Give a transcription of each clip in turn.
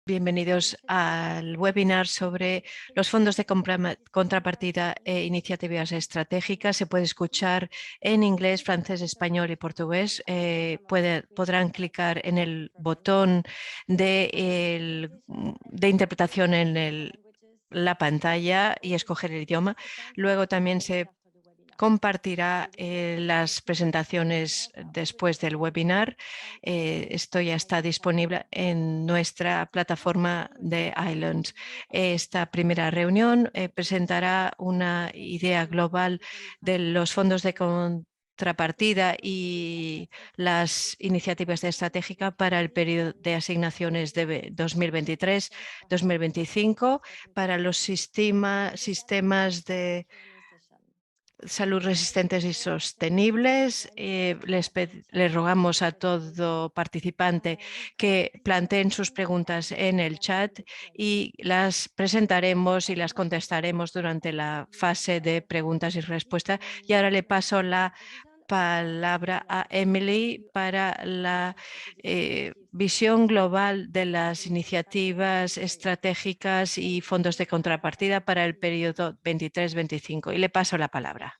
Bienvenidos al webinar sobre los fondos de contrapartida e iniciativas estratégicas. Se puede escuchar en inglés, francés, español y portugués. Podrán clicar en el botón de interpretación en la pantalla y escoger el idioma. Luego también se compartirá las presentaciones después del webinar. Esto ya está disponible en nuestra plataforma de Islands. Esta primera reunión presentará una idea global de los fondos de contrapartida y las iniciativas de estratégica para el periodo de asignaciones de 2023-2025 para los sistemas de salud resistentes y sostenibles. Les rogamos a todo participante que planteen sus preguntas en el chat y las presentaremos y las contestaremos durante la fase de preguntas y respuestas. Y ahora le paso la palabra a Emily para la visión global de las iniciativas estratégicas y fondos de contrapartida para el periodo 23-25. Y le paso la palabra.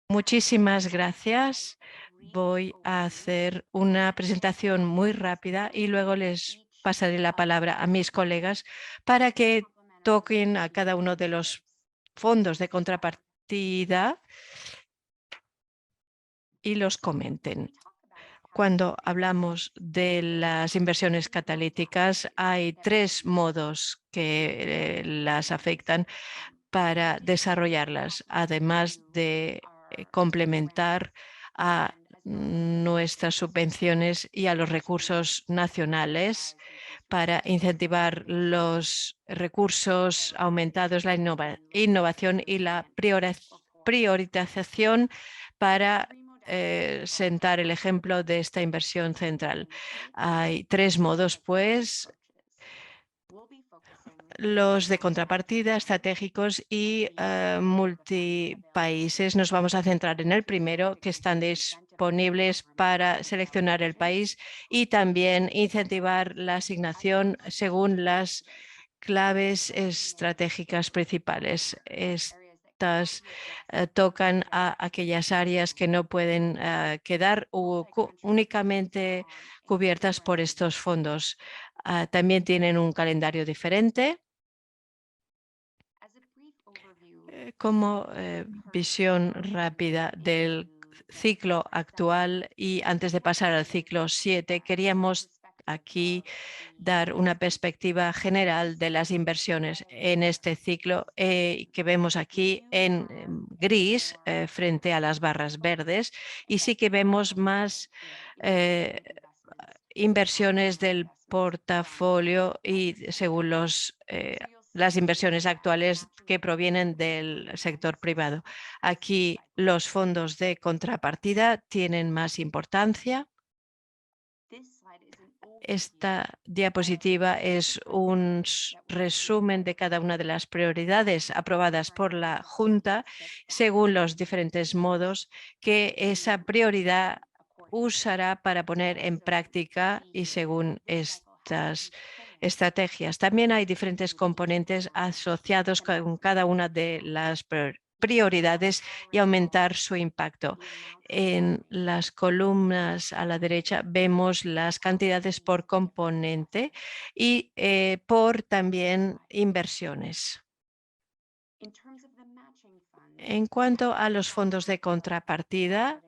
Muchísimas gracias. Voy a hacer una presentación muy rápida y luego les pasaré la palabra a mis colegas para que toquen a cada uno de los fondos de contrapartida y los comenten. Cuando hablamos de las inversiones catalíticas, hay tres modos que las afectan para desarrollarlas, además de complementar a nuestras subvenciones y a los recursos nacionales para incentivar los recursos aumentados, la innovación y la priorización para sentar el ejemplo de esta inversión central. Hay tres modos, pues, los de contrapartida, estratégicos y multipaíses. Nos vamos a centrar en el primero, que están disponibles para seleccionar el país y también incentivar la asignación según las claves estratégicas principales. Estas tocan a aquellas áreas que no pueden quedar únicamente cubiertas por estos fondos. También tienen un calendario diferente. Como visión rápida del ciclo actual y antes de pasar al ciclo 7, queríamos aquí dar una perspectiva general de las inversiones en este ciclo que vemos aquí en gris frente a las barras verdes, y sí que vemos más inversiones del portafolio y según las inversiones actuales que provienen del sector privado. Aquí los fondos de contrapartida tienen más importancia. Esta diapositiva es un resumen de cada una de las prioridades aprobadas por la Junta según los diferentes modos que esa prioridad usará para poner en práctica y según estas estrategias. También hay diferentes componentes asociados con cada una de las prioridades y aumentar su impacto. En las columnas a la derecha vemos las cantidades por componente y por también inversiones. En cuanto a los fondos de contrapartida,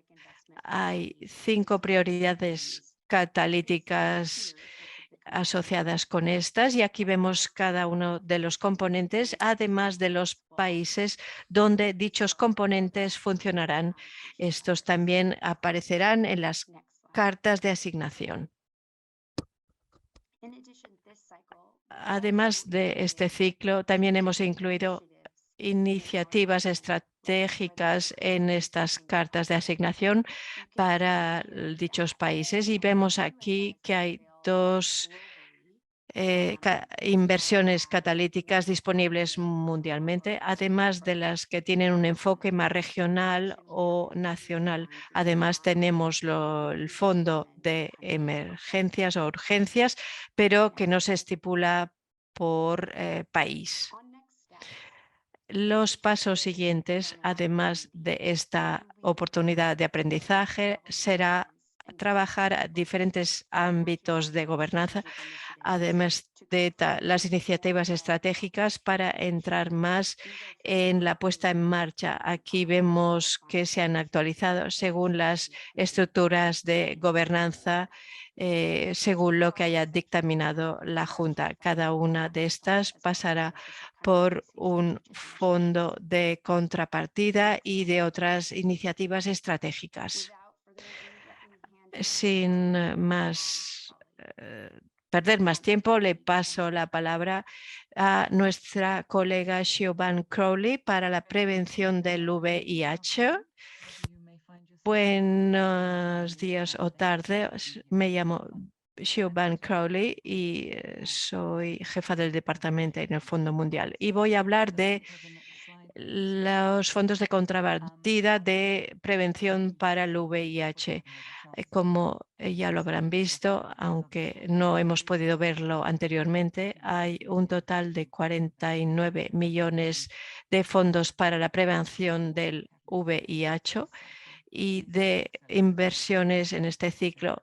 hay 5 prioridades catalíticas asociadas con estas y aquí vemos cada uno de los componentes, además de los países donde dichos componentes funcionarán. Estos también aparecerán en las cartas de asignación. Además de este ciclo, también hemos incluido iniciativas estratégicas en estas cartas de asignación para dichos países y vemos aquí que hay dos inversiones catalíticas disponibles mundialmente, además de las que tienen un enfoque más regional o nacional. Además, tenemos el fondo de emergencias o urgencias, pero que no se estipula por país. Los pasos siguientes, además de esta oportunidad de aprendizaje, será trabajar a diferentes ámbitos de gobernanza, además de las iniciativas estratégicas para entrar más en la puesta en marcha. Aquí vemos que se han actualizado según las estructuras de gobernanza, según lo que haya dictaminado la Junta. Cada una de estas pasará por un fondo de contrapartida y de otras iniciativas estratégicas. Sin perder más tiempo, le paso la palabra a nuestra colega Siobhan Crowley para la prevención del VIH. Buenos días o tardes. Me llamo Siobhan Crowley y soy jefa del departamento en el Fondo Mundial. Y voy a hablar de los fondos de contrapartida de prevención para el VIH. Como ya lo habrán visto, aunque no hemos podido verlo anteriormente, hay un total de 49 millones de fondos para la prevención del VIH y de inversiones en este ciclo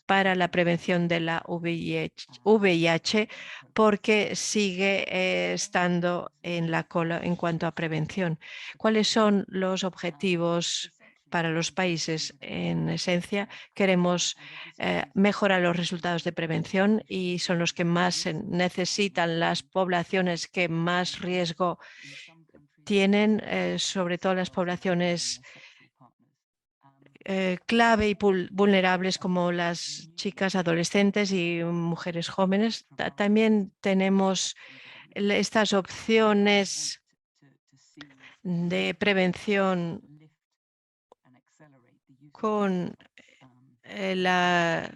para la prevención de la VIH porque sigue estando en la cola en cuanto a prevención. ¿Cuáles son los objetivos para los países? En esencia, queremos mejorar los resultados de prevención y son los que más necesitan las poblaciones que más riesgo tienen, sobre todo las poblaciones clave y vulnerables como las chicas adolescentes y mujeres jóvenes. También tenemos estas opciones de prevención con la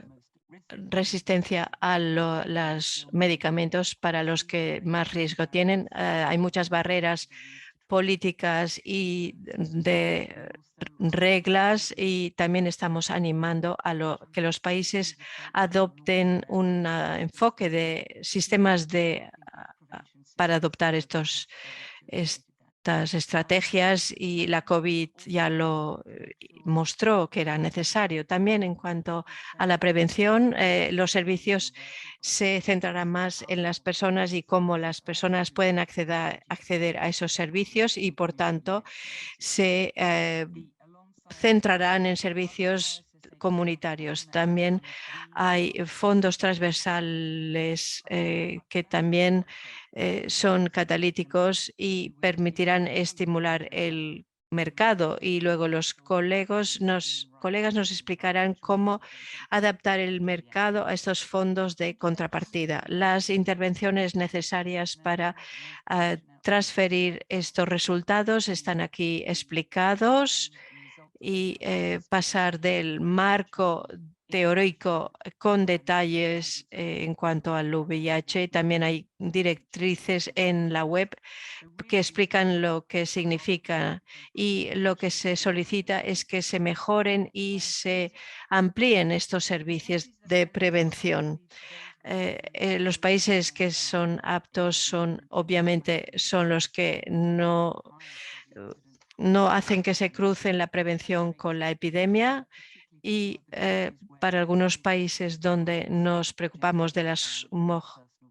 resistencia a los medicamentos para los que más riesgo tienen. Hay muchas barreras políticas y de reglas y también estamos animando a que los países adopten un enfoque de sistemas para adoptar estas estrategias y la COVID ya lo mostró que era necesario. También en cuanto a la prevención, los servicios se centrarán más en las personas y cómo las personas pueden acceder a esos servicios y, por tanto, se centrarán en servicios comunitarios. También hay fondos transversales que también son catalíticos y permitirán estimular el mercado y luego los colegas nos explicarán cómo adaptar el mercado a estos fondos de contrapartida. Las intervenciones necesarias para transferir estos resultados están aquí explicados y pasar del marco teórico con detalles en cuanto al VIH. También hay directrices en la web que explican lo que significa y lo que se solicita es que se mejoren y se amplíen estos servicios de prevención. Los países que son aptos son obviamente son los que no hacen que se crucen la prevención con la epidemia y para algunos países donde nos preocupamos de las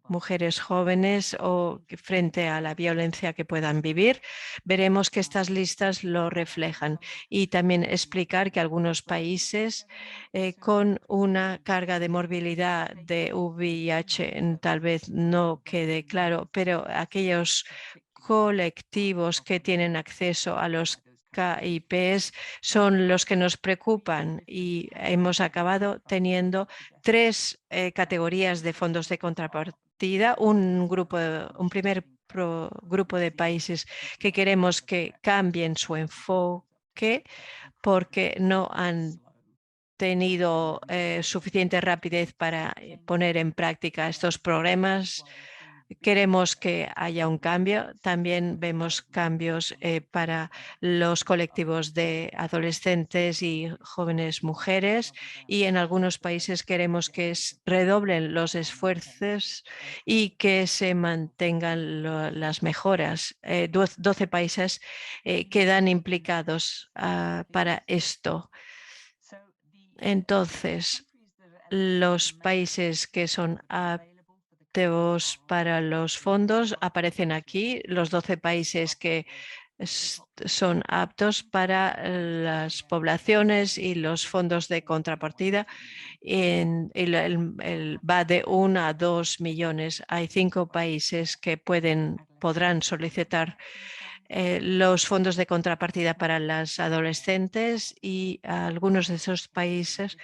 mujeres jóvenes o frente a la violencia que puedan vivir, veremos que estas listas lo reflejan y también explicar que algunos países con una carga de morbilidad de VIH tal vez no quede claro, pero aquellos colectivos que tienen acceso a los KIPs son los que nos preocupan y hemos acabado teniendo tres categorías de fondos de contrapartida, un primer grupo de países que queremos que cambien su enfoque porque no han tenido suficiente rapidez para poner en práctica estos programas. Queremos que haya un cambio. También vemos cambios para los colectivos de adolescentes y jóvenes mujeres, y en algunos países queremos que redoblen los esfuerzos y que se mantengan las mejoras. 12 países quedan implicados para esto. Entonces, los países que son aptos para los fondos aparecen aquí, los 12 países que son aptos para las poblaciones y los fondos de contrapartida. Va de 1 a 2 millones. Hay 5 países que podrán solicitar los fondos de contrapartida para las adolescentes, y algunos de esos países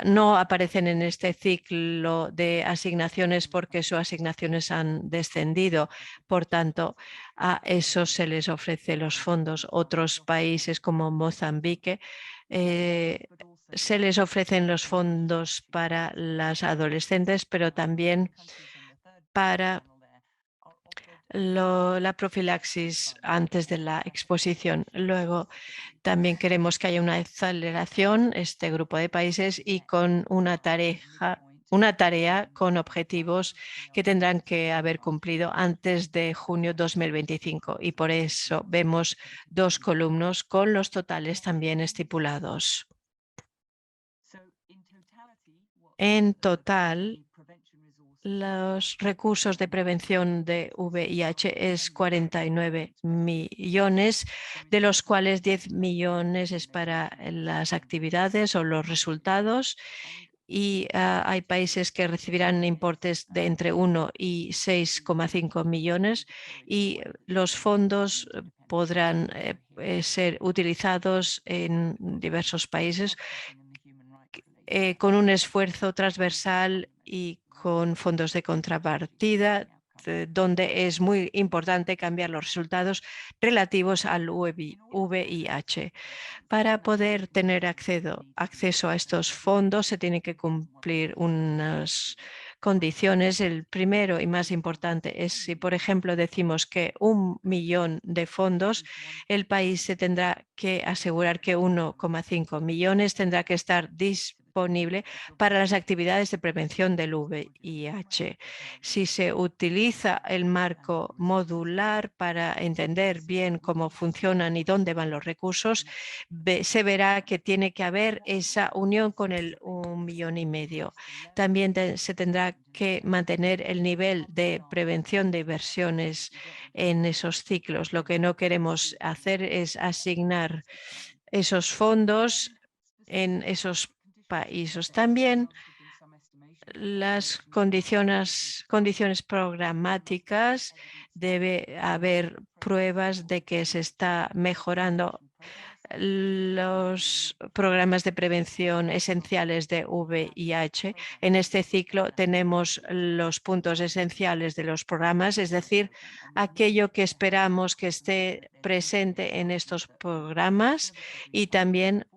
no aparecen en este ciclo de asignaciones porque sus asignaciones han descendido. Por tanto, a esos se les ofrece los fondos. Otros países como Mozambique se les ofrecen los fondos para las adolescentes, pero también para la profilaxis antes de la exposición. Luego, también queremos que haya una aceleración, este grupo de países, y con una tarea con objetivos que tendrán que haber cumplido antes de junio 2025. Y por eso vemos 2 columnas con los totales también estipulados. En total, los recursos de prevención de VIH es 49 millones, de los cuales 10 millones es para las actividades o los resultados, y hay países que recibirán importes de entre 1 y 6,5 millones, y los fondos podrán ser utilizados en diversos países con un esfuerzo transversal y con fondos de contrapartida, donde es muy importante cambiar los resultados relativos al VIH. Para poder tener acceso a estos fondos se tienen que cumplir unas condiciones. El primero y más importante es si, por ejemplo, decimos que 1 millón de fondos, el país se tendrá que asegurar que 1,5 millones tendrá que estar disponible para las actividades de prevención del VIH. Si se utiliza el marco modular para entender bien cómo funcionan y dónde van los recursos, se verá que tiene que haber esa unión con el 1,5 millones. También se tendrá que mantener el nivel de prevención de inversiones en esos ciclos. Lo que no queremos hacer es asignar esos fondos en esos países. También las condiciones programáticas, debe haber pruebas de que se está mejorando los programas de prevención esenciales de VIH. En este ciclo tenemos los puntos esenciales de los programas, es decir, aquello que esperamos que esté presente en estos programas, y también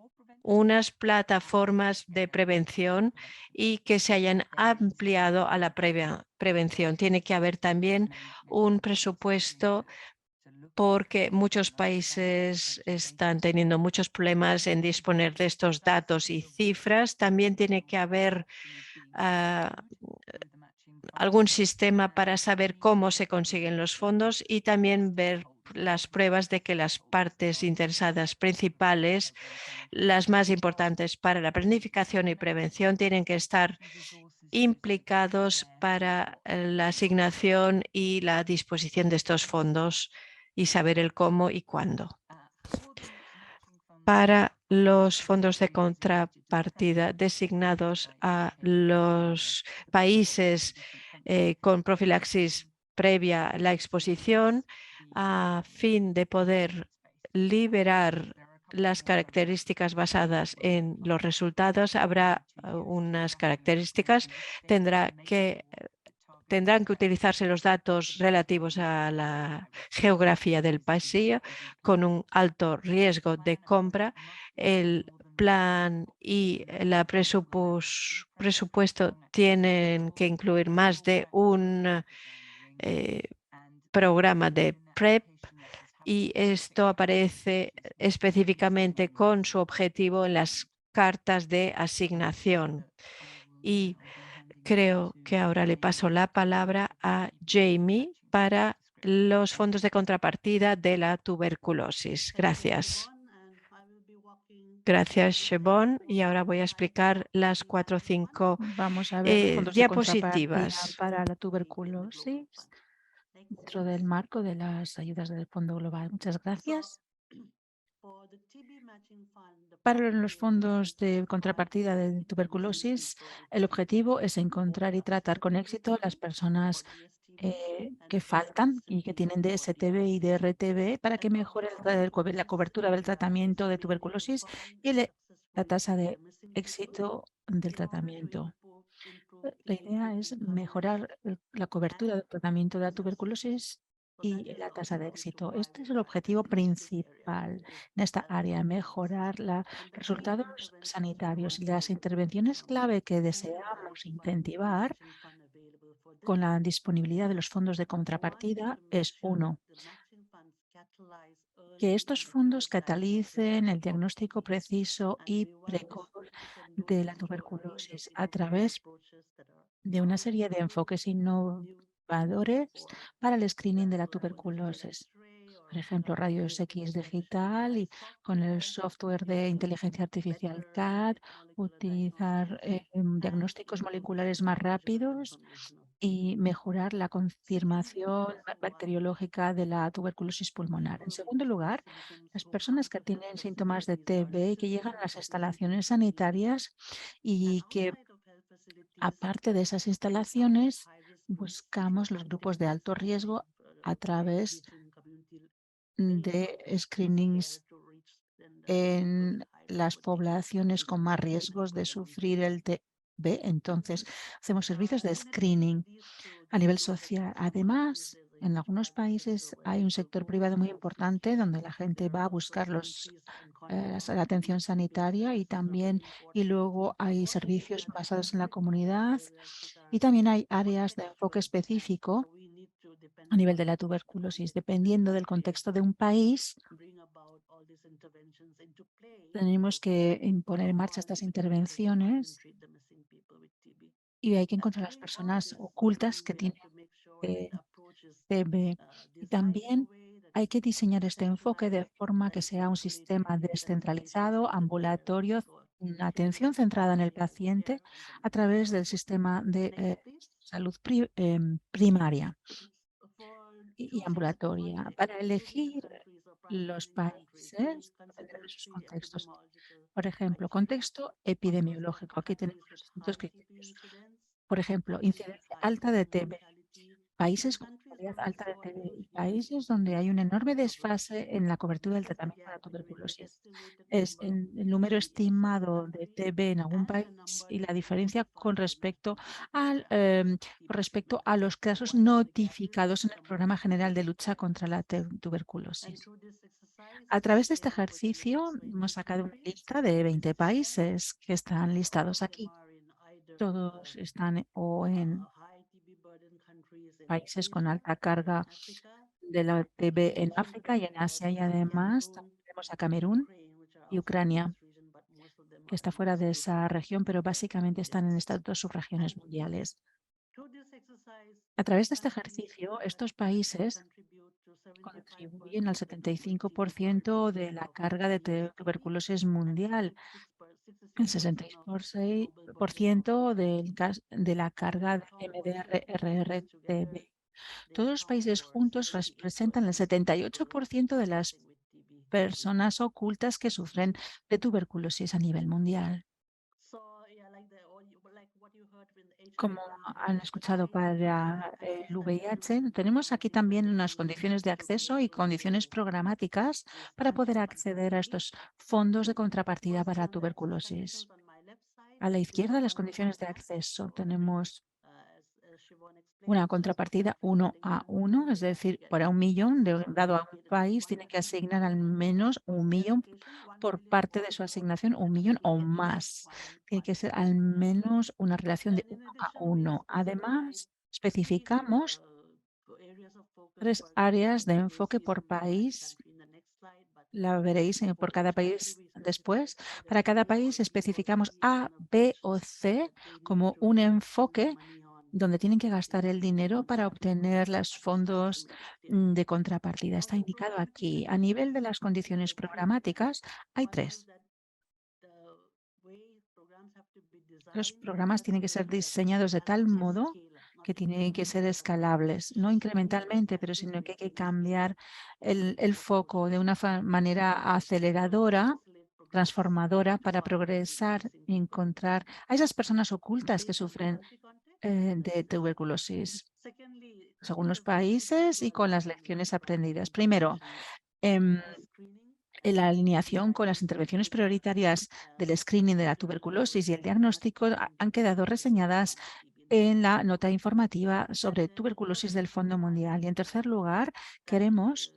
unas plataformas de prevención y que se hayan ampliado a la prevención. Tiene que haber también un presupuesto porque muchos países están teniendo muchos problemas en disponer de estos datos y cifras. También tiene que haber algún sistema para saber cómo se consiguen los fondos, y también ver las pruebas de que las partes interesadas principales, las más importantes para la planificación y prevención, tienen que estar implicados para la asignación y la disposición de estos fondos, y saber el cómo y cuándo. Para los fondos de contrapartida designados a los países con profilaxis previa a la exposición, a fin de poder liberar las características basadas en los resultados, habrá unas características. Tendrá que tendrán que utilizarse los datos relativos a la geografía del país con un alto riesgo de compra. El plan y el presupuesto tienen que incluir más de un eh, programa de PrEP y esto aparece específicamente con su objetivo en las cartas de asignación. Y creo que ahora le paso la palabra a Jamie para los fondos de contrapartida de la tuberculosis. Gracias. Gracias, Siobhan. Y ahora voy a explicar las 4 o 5 Vamos a ver los fondos de contrapartida diapositivas. para la tuberculosis dentro del marco de las ayudas del Fondo Global. Muchas gracias. Para los fondos de contrapartida de tuberculosis, el objetivo es encontrar y tratar con éxito a las personas que faltan y que tienen DSTB y DRTB para que mejore la cobertura del tratamiento de tuberculosis y la tasa de éxito del tratamiento. La idea es mejorar la cobertura del tratamiento de la tuberculosis y la tasa de éxito. Este es el objetivo principal en esta área, mejorar los resultados sanitarios y las intervenciones clave que deseamos incentivar con la disponibilidad de los fondos de contrapartida es uno, que estos fondos catalicen el diagnóstico preciso y precoz de la tuberculosis a través de una serie de enfoques innovadores para el screening de la tuberculosis. Por ejemplo, rayos X digital y con el software de inteligencia artificial CAD, utilizar diagnósticos moleculares más rápidos y mejorar la confirmación bacteriológica de la tuberculosis pulmonar. En segundo lugar, las personas que tienen síntomas de TB y que llegan a las instalaciones sanitarias y que aparte de esas instalaciones, buscamos los grupos de alto riesgo a través de screenings en las poblaciones con más riesgos de sufrir el TB. Entonces, hacemos servicios de screening a nivel social. Además, en algunos países hay un sector privado muy importante donde la gente va a buscar la atención sanitaria y luego hay servicios basados en la comunidad y también hay áreas de enfoque específico a nivel de la tuberculosis. Dependiendo del contexto de un país, tenemos que poner en marcha estas intervenciones y hay que encontrar las personas ocultas que tienen eh, TB. Y también hay que diseñar este enfoque de forma que sea un sistema descentralizado, ambulatorio, una atención centrada en el paciente a través del sistema de salud primaria y ambulatoria. Para elegir los países, depende de sus contextos. Por ejemplo, contexto epidemiológico. Aquí tenemos los distintos criterios. Por ejemplo, incidencia alta de TB. Países con mortalidad alta de TB y países donde hay un enorme desfase en la cobertura del tratamiento de la tuberculosis. Es el número estimado de TB en algún país y la diferencia con respecto a los casos notificados en el Programa General de Lucha contra la Tuberculosis. A través de este ejercicio hemos sacado una lista de 20 países que están listados aquí. Todos están o en países con alta carga de la TB en África y en Asia y además también tenemos a Camerún y Ucrania, que está fuera de esa región, pero básicamente están en estas dos subregiones mundiales. A través de este ejercicio, estos países contribuyen al 75% de la carga de tuberculosis mundial, el 66% de la carga de MDR-RRTB. Todos los países juntos representan el 78% de las personas ocultas que sufren de tuberculosis a nivel mundial. Como han escuchado para el VIH, tenemos aquí también unas condiciones de acceso y condiciones programáticas para poder acceder a estos fondos de contrapartida para la tuberculosis. A la izquierda, las condiciones de acceso. Tenemos una contrapartida 1 a 1, es decir, para 1.000.000 dado a un país, tiene que asignar al menos 1.000.000 por parte de su asignación, 1.000.000 o más. Tiene que ser al menos una relación de 1 a 1. Además, especificamos 3 áreas de enfoque por país. La veréis por cada país después. Para cada país especificamos A, B o C como un enfoque donde tienen que gastar el dinero para obtener los fondos de contrapartida. Está indicado aquí. A nivel de las condiciones programáticas, hay 3. Los programas tienen que ser diseñados de tal modo que tienen que ser escalables, no incrementalmente, pero sino que hay que cambiar el foco de una manera aceleradora, transformadora, para progresar y encontrar a esas personas ocultas que sufren de tuberculosis, según los países y con las lecciones aprendidas. Primero, em, en la alineación con las intervenciones prioritarias del screening de la tuberculosis y el diagnóstico han quedado reseñadas en la nota informativa sobre tuberculosis del Fondo Mundial. Y en tercer lugar, queremos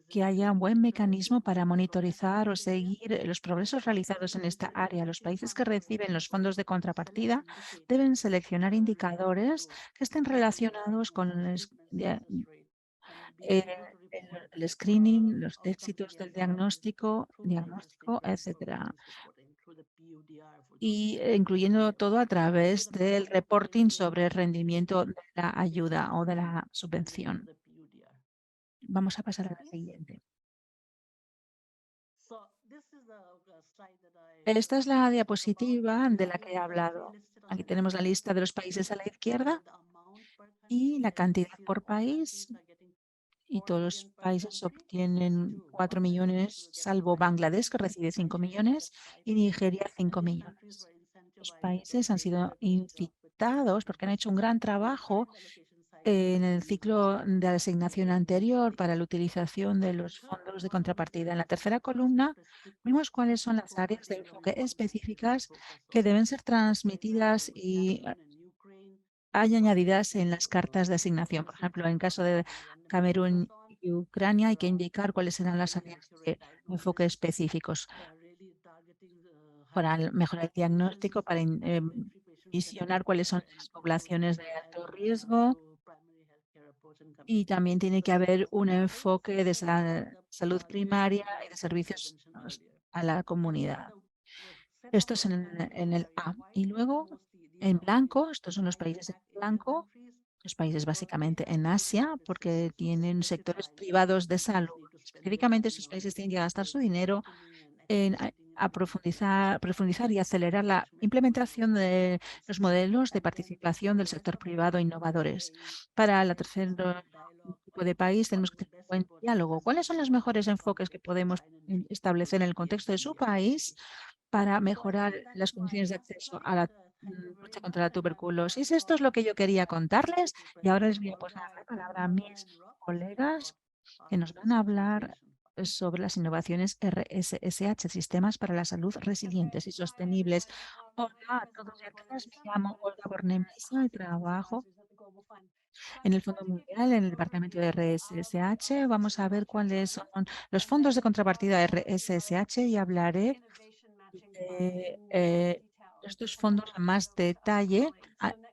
que haya un buen mecanismo para monitorizar o seguir los progresos realizados en esta área. Los países que reciben los fondos de contrapartida deben seleccionar indicadores que estén relacionados con el, el screening, los éxitos del diagnóstico, etcétera. Y incluyendo todo a través del reporting sobre el rendimiento de la ayuda o de la subvención. Vamos a pasar a la siguiente. Esta es la diapositiva de la que he hablado. Aquí tenemos la lista de los países a la izquierda y la cantidad por país. Y todos los países obtienen 4 millones, salvo Bangladesh, que recibe 5 millones, y Nigeria 5 millones. Los países han sido incitados porque han hecho un gran trabajo en el ciclo de asignación anterior para la utilización de los fondos de contrapartida. En la tercera columna vemos cuáles son las áreas de enfoque específicas que deben ser transmitidas y hay añadidas en las cartas de asignación. Por ejemplo, en caso de Camerún y Ucrania hay que indicar cuáles serán las áreas de enfoque específicos para mejorar el diagnóstico, para visionar cuáles son las poblaciones de alto riesgo, y también tiene que haber un enfoque de salud primaria y de servicios a la comunidad. Esto es en el A. Y luego en blanco, estos son los países en blanco, los países básicamente en Asia, porque tienen sectores privados de salud. Específicamente, estos países tienen que gastar su dinero en profundizar y acelerar la implementación de los modelos de participación del sector privado innovadores. Para la tercera tipo de país tenemos que tener un buen diálogo. ¿Cuáles son los mejores enfoques que podemos establecer en el contexto de su país para mejorar las condiciones de acceso a la lucha contra la tuberculosis? Esto es lo que yo quería contarles y ahora les voy a pasar la palabra a mis colegas que nos van a hablar sobre las innovaciones RSSH, Sistemas para la Salud Resilientes y Sostenibles. Hola a todos y a todas, me llamo Olga Bornemesa y trabajo en el Fondo Mundial, en el departamento de RSSH. Vamos a ver cuáles son los fondos de contrapartida RSSH y hablaré de estos fondos en más detalle,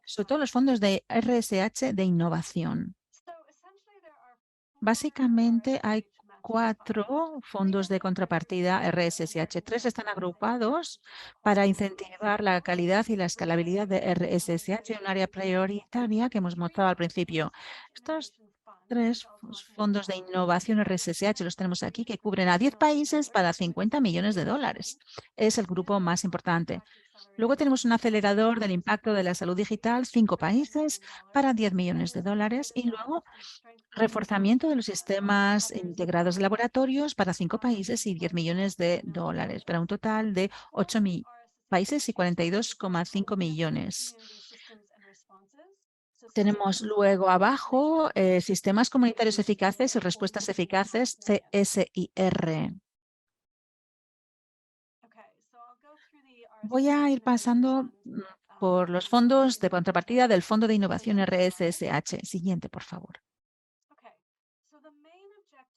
sobre todo los fondos de RSH de innovación. Básicamente hay 4 fondos de contrapartida RSSH. 3 están agrupados para incentivar la calidad y la escalabilidad de RSSH, un área prioritaria que hemos mostrado al principio. Estos 3 fondos de innovación RSSH los tenemos aquí, que cubren a 10 países para 50 millones de dólares. Es el grupo más importante. Luego tenemos un acelerador del impacto de la salud digital, 5 países para 10 millones de dólares. Y luego reforzamiento de los sistemas integrados de laboratorios para 5 países y 10 millones de dólares, para un total de 8 países y 42,5 millones. Tenemos luego abajo sistemas comunitarios eficaces y respuestas eficaces, CSIR. Voy a ir pasando por los fondos de contrapartida del Fondo de Innovación RSSH. Siguiente, por favor.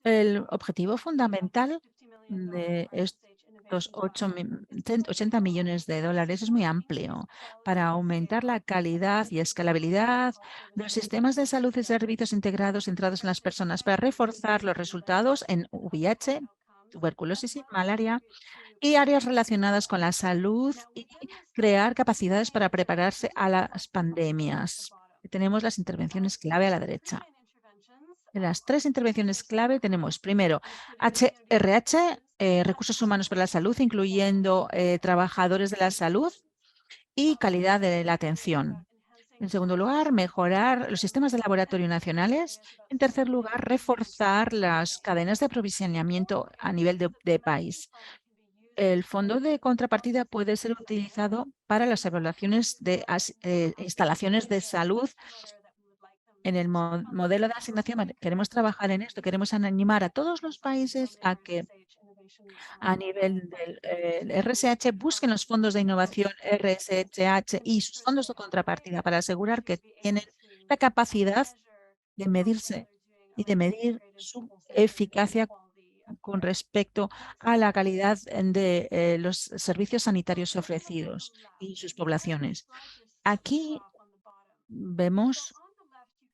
El objetivo fundamental de estos 80 millones de dólares es muy amplio para aumentar la calidad y escalabilidad de los sistemas de salud y servicios integrados centrados en las personas, para reforzar los resultados en VIH, tuberculosis y malaria y áreas relacionadas con la salud, y crear capacidades para prepararse a las pandemias. Tenemos las intervenciones clave a la derecha. En las 3 intervenciones clave tenemos, primero, HRH, recursos humanos para la salud, incluyendo trabajadores de la salud y calidad de la atención. En segundo lugar, mejorar los sistemas de laboratorio nacionales. En tercer lugar, reforzar las cadenas de aprovisionamiento a nivel de país. El fondo de contrapartida puede ser utilizado para las evaluaciones de instalaciones de salud. En el modelo de asignación queremos trabajar en esto, queremos animar a todos los países a que a nivel del RSH busquen los fondos de innovación RSH y sus fondos de contrapartida para asegurar que tienen la capacidad de medirse y de medir su eficacia con respecto a la calidad de los servicios sanitarios ofrecidos y sus poblaciones. Aquí vemos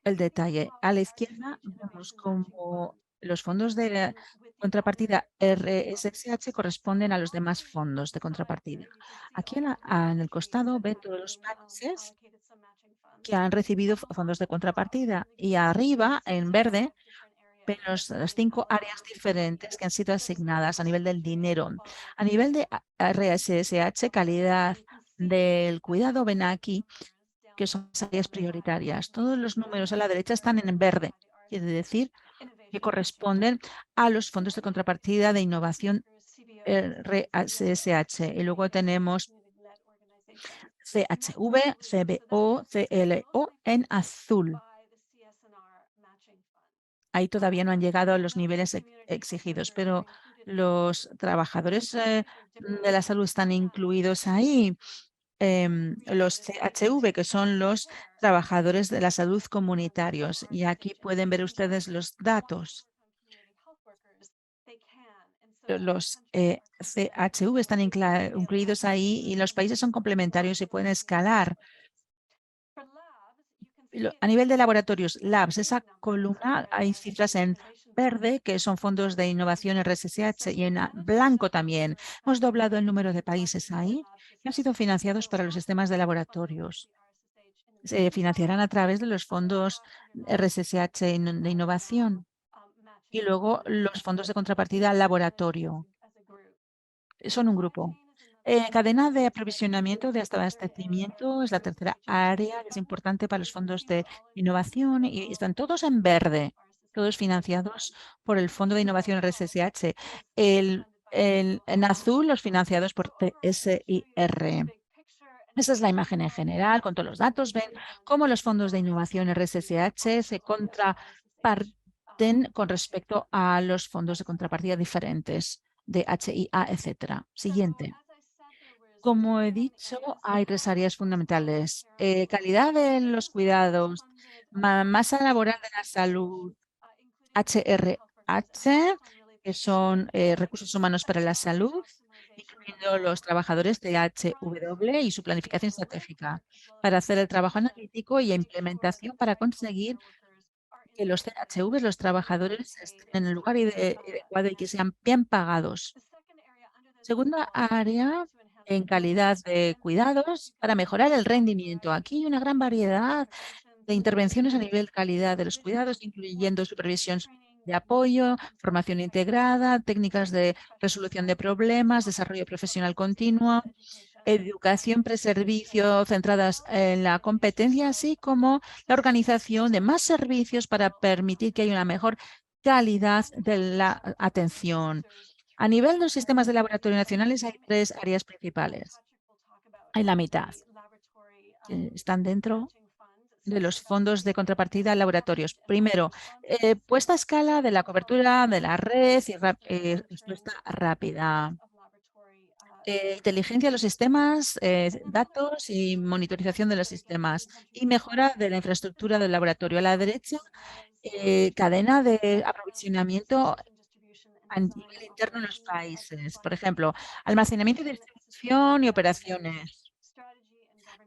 el detalle. A la izquierda vemos como los fondos de contrapartida RSSH corresponden a los demás fondos de contrapartida. Aquí en el costado ven todos los países que han recibido fondos de contrapartida, y arriba, en verde, ven las 5 áreas diferentes que han sido asignadas a nivel del dinero. A nivel de RSSH, calidad del cuidado, ven aquí que son las áreas prioritarias. Todos los números a la derecha están en verde, quiere decir que corresponden a los fondos de contrapartida de innovación RSSH. Y luego tenemos CHV, CBO, CLO en azul. Ahí todavía no han llegado a los niveles exigidos, pero los trabajadores de la salud están incluidos ahí. Los CHV, que son los trabajadores de la salud comunitarios. Y aquí pueden ver ustedes los datos. Los CHV están incluidos ahí, y los países son complementarios y pueden escalar. A nivel de laboratorios, labs, esa columna, hay cifras en verde que son fondos de innovación RSSH, y en blanco también. Hemos doblado el número de países ahí que han sido financiados para los sistemas de laboratorios. Se financiarán a través de los fondos RSSH de innovación, y luego los fondos de contrapartida al laboratorio. Son un grupo. Cadena de aprovisionamiento de abastecimiento es la tercera área que es importante para los fondos de innovación, y están todos en verde, todos financiados por el Fondo de Innovación RSSH. En azul, los financiados por TSIR. Esa es la imagen en general, con todos los datos. Ven cómo los fondos de innovación RSSH se contraparten con respecto a los fondos de contrapartida diferentes de HIA, etcétera. Siguiente. Como he dicho, hay 3 áreas fundamentales. Calidad de los cuidados, masa laboral de la salud, HRH, que son recursos humanos para la salud, incluyendo los trabajadores de HW y su planificación estratégica, para hacer el trabajo analítico y implementación para conseguir que los CHV, los trabajadores, estén en el lugar adecuado y que sean bien pagados. Segunda área, en calidad de cuidados, para mejorar el rendimiento. Aquí hay una gran variedad de intervenciones a nivel de calidad de los cuidados, incluyendo supervisión de apoyo, formación integrada, técnicas de resolución de problemas, desarrollo profesional continuo, educación preservicio centradas en la competencia, así como la organización de más servicios para permitir que haya una mejor calidad de la atención. A nivel de los sistemas de laboratorio nacionales hay 3 áreas principales. Hay la mitad que están dentro de los fondos de contrapartida a laboratorios. Primero, puesta a escala de la cobertura de la red y respuesta rápida. inteligencia de los sistemas, datos y monitorización de los sistemas y mejora de la infraestructura del laboratorio. A la derecha, cadena de aprovisionamiento a nivel interno en los países. Por ejemplo, almacenamiento, distribución y operaciones.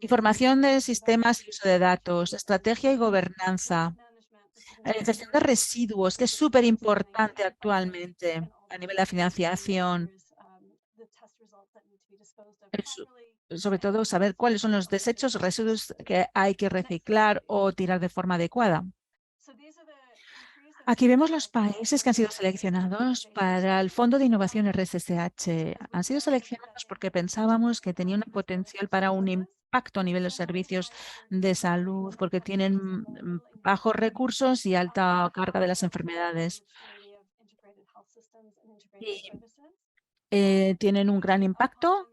Información de sistemas y uso de datos, estrategia y gobernanza, gestión de residuos, que es súper importante actualmente a nivel de financiación. Es, sobre todo, saber cuáles son los desechos, residuos que hay que reciclar o tirar de forma adecuada. Aquí vemos los países que han sido seleccionados para el Fondo de Innovación RSSH. Han sido seleccionados porque pensábamos que tenían un potencial para un impacto a nivel de servicios de salud, porque tienen bajos recursos y alta carga de las enfermedades. Y tienen un gran impacto,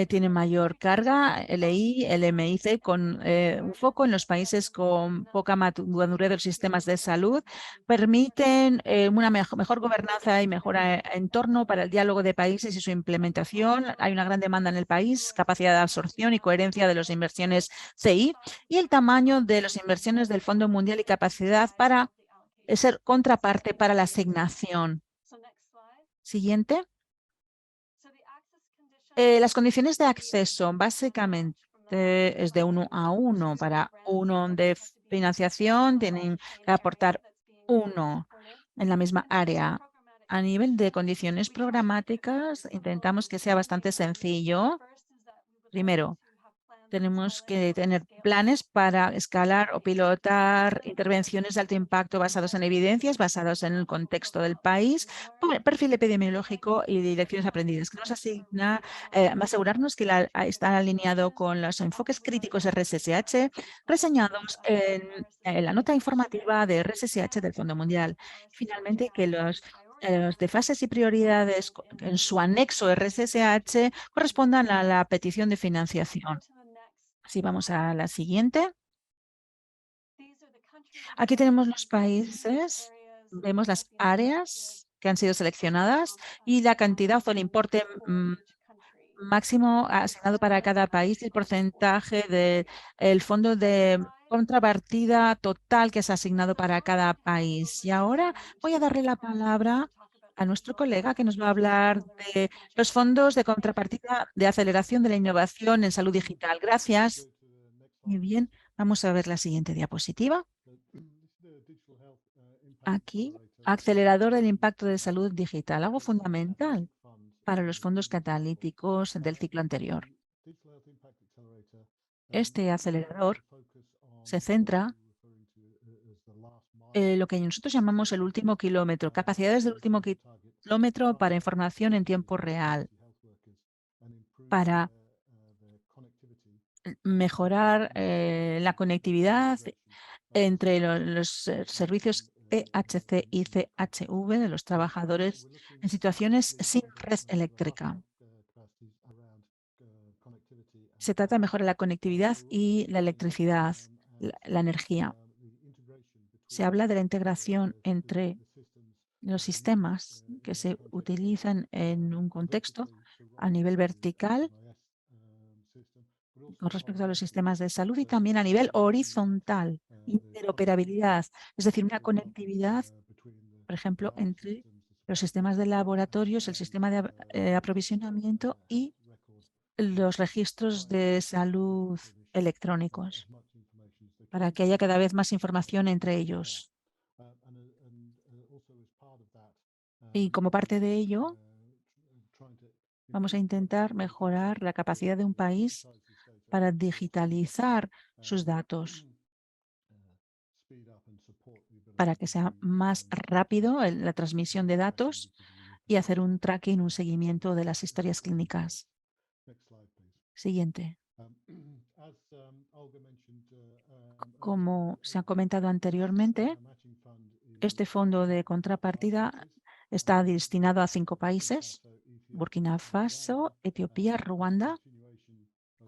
tienen mayor carga, LI, LMIC, con un foco en los países con poca madurez de los sistemas de salud, permiten una mejor gobernanza y mejor entorno para el diálogo de países y su implementación. Hay una gran demanda en el país, capacidad de absorción y coherencia de las inversiones CI y el tamaño de las inversiones del Fondo Mundial y capacidad para ser contraparte para la asignación. Siguiente. Las condiciones de acceso básicamente es de 1 a 1. Para uno de financiación tienen que aportar uno en la misma área. A nivel de condiciones programáticas, intentamos que sea bastante sencillo. Primero, tenemos que tener planes para escalar o pilotar intervenciones de alto impacto basados en evidencias, basados en el contexto del país, perfil epidemiológico y direcciones aprendidas, que nos asigna asegurarnos que está alineado con los enfoques críticos de RSSH reseñados en la nota informativa de RSSH del Fondo Mundial. Finalmente, que los de fases y prioridades en su anexo RSSH correspondan a la petición de financiación. Si vamos a la siguiente. Aquí tenemos los países, vemos las áreas que han sido seleccionadas y la cantidad o el importe máximo asignado para cada país y el porcentaje del fondo de contrapartida total que es asignado para cada país. Y ahora voy a darle la palabra a nuestro colega que nos va a hablar de los fondos de contrapartida de aceleración de la innovación en salud digital. Gracias. Muy bien, vamos a ver la siguiente diapositiva. Aquí, acelerador del impacto de salud digital, algo fundamental para los fondos catalíticos del ciclo anterior. Este acelerador se centra en lo que nosotros llamamos el último kilómetro, capacidades del último kilómetro para información en tiempo real, para mejorar la conectividad entre los servicios EHC y CHV de los trabajadores en situaciones sin red eléctrica. Se trata de mejorar la conectividad y la electricidad, la energía. Se habla de la integración entre los sistemas que se utilizan en un contexto a nivel vertical con respecto a los sistemas de salud y también a nivel horizontal, interoperabilidad, es decir, una conectividad, por ejemplo, entre los sistemas de laboratorios, el sistema de aprovisionamiento y los registros de salud electrónicos, para que haya cada vez más información entre ellos. Y como parte de ello, vamos a intentar mejorar la capacidad de un país para digitalizar sus datos, para que sea más rápido la transmisión de datos y hacer un tracking, un seguimiento de las historias clínicas. Siguiente. Como se ha comentado anteriormente, este fondo de contrapartida está destinado a 5 países: Burkina Faso, Etiopía, Ruanda.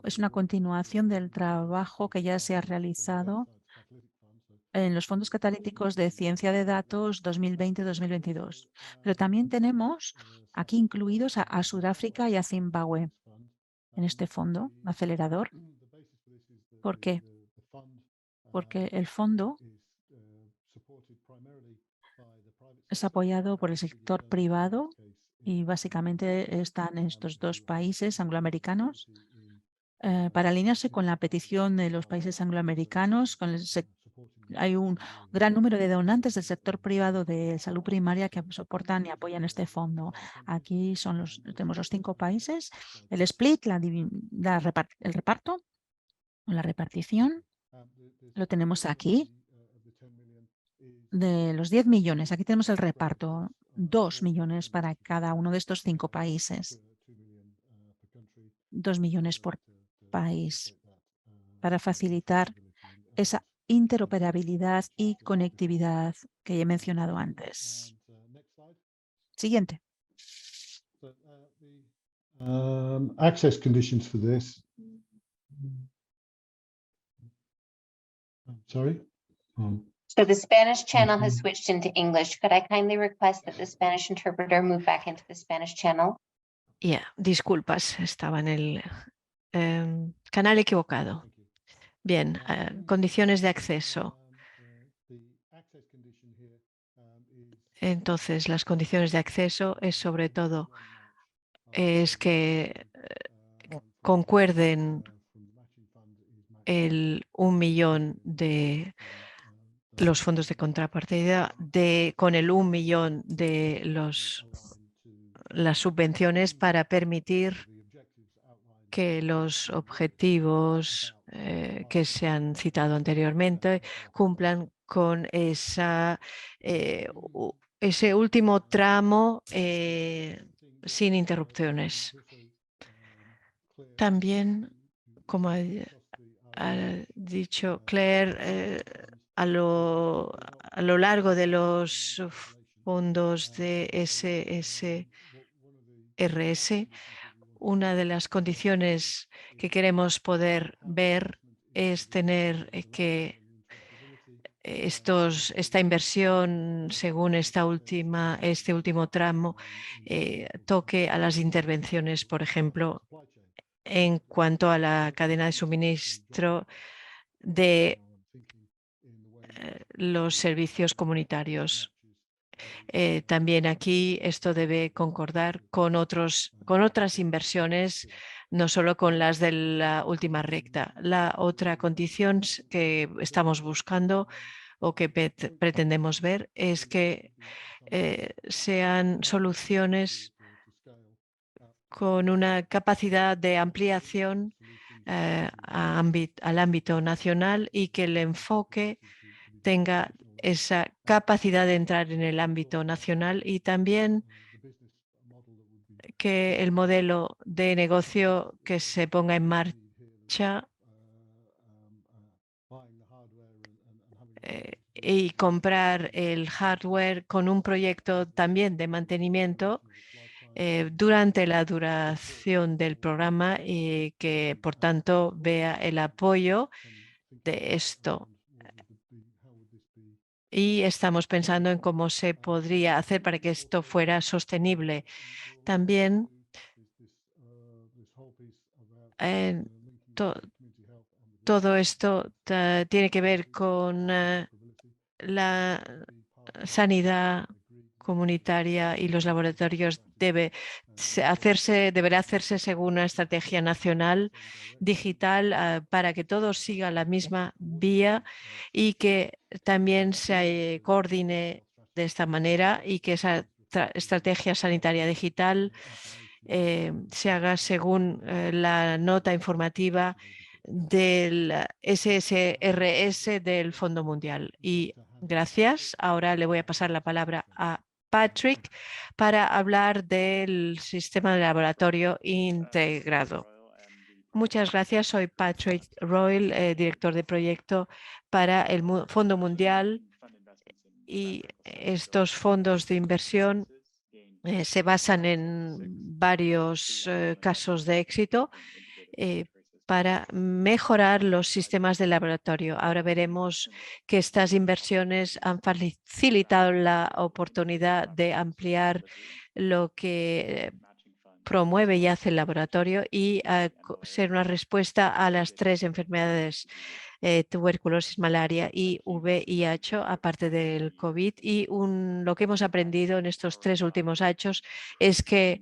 Es una continuación del trabajo que ya se ha realizado en los fondos catalíticos de ciencia de datos 2020-2022. Pero también tenemos aquí incluidos a Sudáfrica y a Zimbabue en este fondo acelerador. ¿Por qué? Porque el fondo es apoyado por el sector privado y básicamente están estos dos países angloamericanos para alinearse con la petición de los países angloamericanos. Hay un gran número de donantes del sector privado de salud primaria que soportan y apoyan este fondo. Aquí tenemos los 5 países. El split, el reparto, la repartición, lo tenemos aquí. De los 10 millones, aquí tenemos el reparto, 2 millones para cada uno de estos 5 países. 2 millones por país para facilitar esa interoperabilidad y conectividad que he mencionado antes. Siguiente. Access conditions for this. Sorry. So the Spanish channel has switched into English. Could I kindly request that the Spanish interpreter move back into the Spanish channel? Disculpas, estaba en el canal equivocado. Bien, condiciones de acceso. Entonces, las condiciones de acceso es sobre todo que concuerden el 1 millón de los fondos de contrapartida con el 1 millón de las subvenciones para permitir que los objetivos que se han citado anteriormente cumplan con ese último tramo sin interrupciones. También, como ha dicho Claire, a lo largo de los fondos de SSRS, una de las condiciones que queremos poder ver es tener que esta inversión, según este último tramo, toque a las intervenciones, por ejemplo, en cuanto a la cadena de suministro de los servicios comunitarios. También aquí esto debe concordar con otras inversiones, no solo con las de la última recta. La otra condición que estamos buscando o que pretendemos ver es que sean soluciones con una capacidad de ampliación al ámbito nacional y que el enfoque tenga esa capacidad de entrar en el ámbito nacional y también que el modelo de negocio que se ponga en marcha y comprar el hardware con un proyecto también de mantenimiento durante la duración del programa y que, por tanto, vea el apoyo de esto. Y estamos pensando en cómo se podría hacer para que esto fuera sostenible. También todo esto tiene que ver con la sanidad comunitaria y los laboratorios. Deberá hacerse según una estrategia nacional digital para que todo siga la misma vía y que también se coordine de esta manera y que esa estrategia sanitaria digital se haga según la nota informativa del SSRS del Fondo Mundial. Y gracias. Ahora le voy a pasar la palabra a Patrick para hablar del sistema de laboratorio integrado. Muchas gracias. Soy Patrick Royal, director de proyecto para el Fondo Mundial, y estos fondos de inversión se basan en varios casos de éxito para mejorar los sistemas de laboratorio. Ahora veremos que estas inversiones han facilitado la oportunidad de ampliar lo que promueve y hace el laboratorio y ser una respuesta a las 3 enfermedades: tuberculosis, malaria y VIH, aparte del COVID. Y lo que hemos aprendido en estos 3 últimos años es que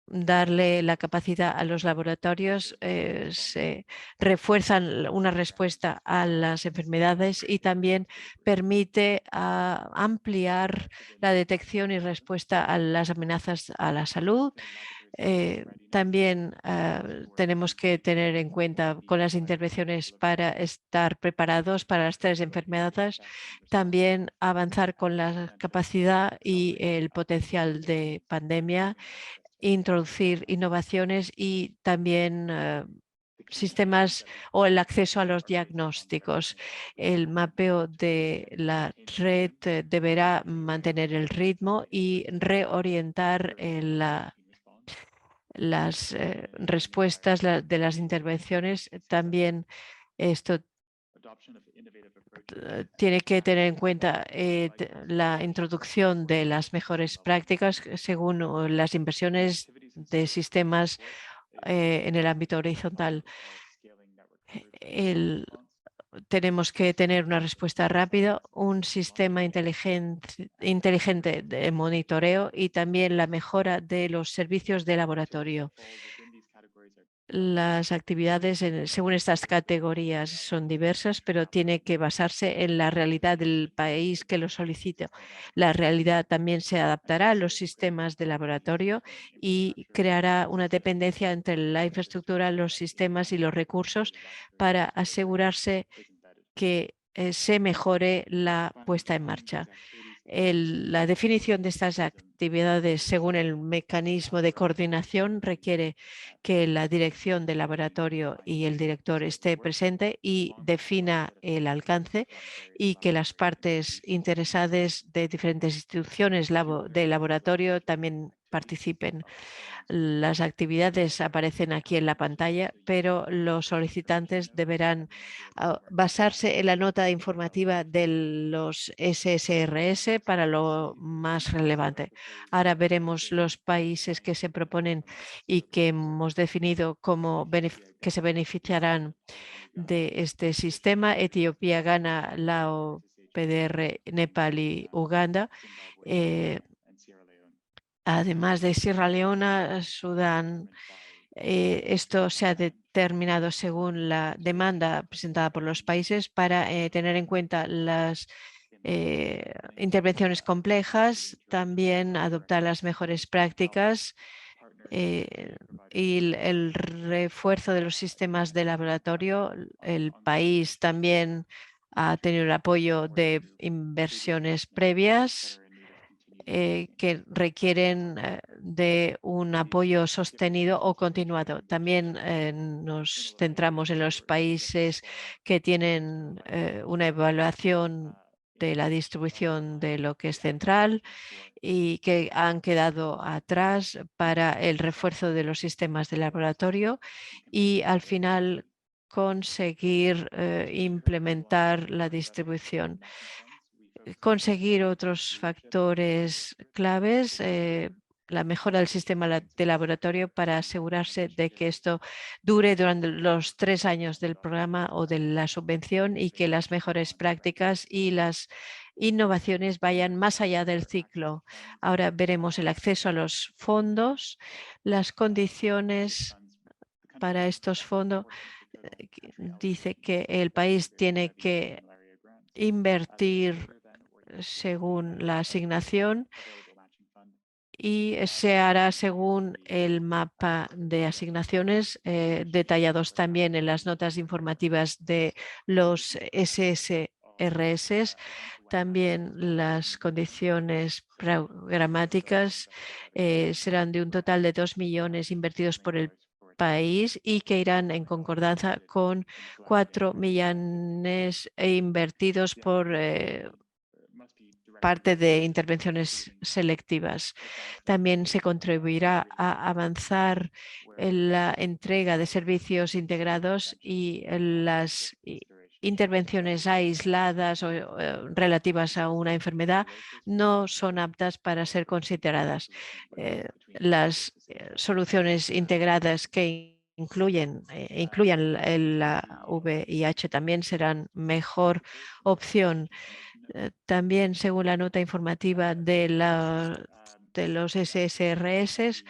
darle la capacidad a los laboratorios se refuerzan una respuesta a las enfermedades y también permite ampliar la detección y respuesta a las amenazas a la salud. También tenemos que tener en cuenta con las intervenciones para estar preparados para las 3 enfermedades, también avanzar con la capacidad y el potencial de pandemia, introducir innovaciones y también sistemas o el acceso a los diagnósticos. El mapeo de la red deberá mantener el ritmo y reorientar las respuestas de las intervenciones. También esto tiene que tener en cuenta la introducción de las mejores prácticas según las inversiones de sistemas en el ámbito horizontal. Tenemos que tener una respuesta rápida, un sistema inteligente de monitoreo y también la mejora de los servicios de laboratorio. Las actividades según estas categorías son diversas, pero tiene que basarse en la realidad del país que lo solicita. La realidad también se adaptará a los sistemas de laboratorio y creará una dependencia entre la infraestructura, los sistemas y los recursos para asegurarse que se mejore la puesta en marcha. La definición de estas actividades según el mecanismo de coordinación requiere que la dirección del laboratorio y el director esté presente y defina el alcance, y que las partes interesadas de diferentes instituciones de laboratorio también participen. Las actividades aparecen aquí en la pantalla, pero los solicitantes deberán basarse en la nota informativa de los SSRS para lo más relevante. Ahora veremos los países que se proponen y que hemos definido como que se beneficiarán de este sistema: Etiopía, Ghana, Laos, PDR, Nepal y Uganda. Además de Sierra Leona, Sudán. Esto se ha determinado según la demanda presentada por los países para tener en cuenta las intervenciones complejas, también adoptar las mejores prácticas y el refuerzo de los sistemas de laboratorio. El país también ha tenido el apoyo de inversiones previas que requieren de un apoyo sostenido o continuado. También nos centramos en los países que tienen una evaluación de la distribución de lo que es central y que han quedado atrás para el refuerzo de los sistemas de laboratorio y al final conseguir implementar la distribución. Conseguir otros factores claves, la mejora del sistema de laboratorio para asegurarse de que esto dure durante los 3 años del programa o de la subvención y que las mejores prácticas y las innovaciones vayan más allá del ciclo. Ahora veremos el acceso a los fondos, las condiciones para estos fondos. Dice que el país tiene que invertir según la asignación y se hará según el mapa de asignaciones detallados también en las notas informativas de los SSRS. También las condiciones programáticas serán de un total de 2 millones invertidos por el país y que irán en concordancia con 4 millones invertidos por parte de intervenciones selectivas. También se contribuirá a avanzar en la entrega de servicios integrados y en las intervenciones aisladas o relativas a una enfermedad no son aptas para ser consideradas. Las soluciones integradas que incluyan la VIH también serán mejor opción. También, según la nota informativa de los SSRS,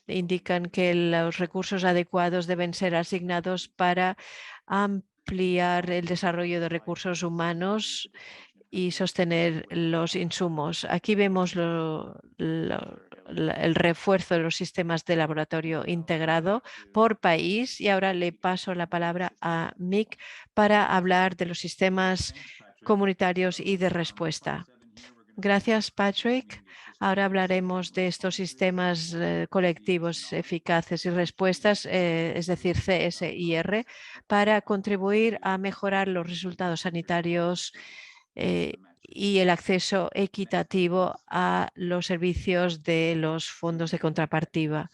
indican que los recursos adecuados deben ser asignados para ampliar el desarrollo de recursos humanos y sostener los insumos. Aquí vemos el refuerzo de los sistemas de laboratorio integrado por país y ahora le paso la palabra a Mick para hablar de los sistemas comunitarios y de respuesta. Gracias, Patrick. Ahora hablaremos de estos sistemas colectivos eficaces y respuestas, es decir, CSIR, para contribuir a mejorar los resultados sanitarios y el acceso equitativo a los servicios de los fondos de contrapartida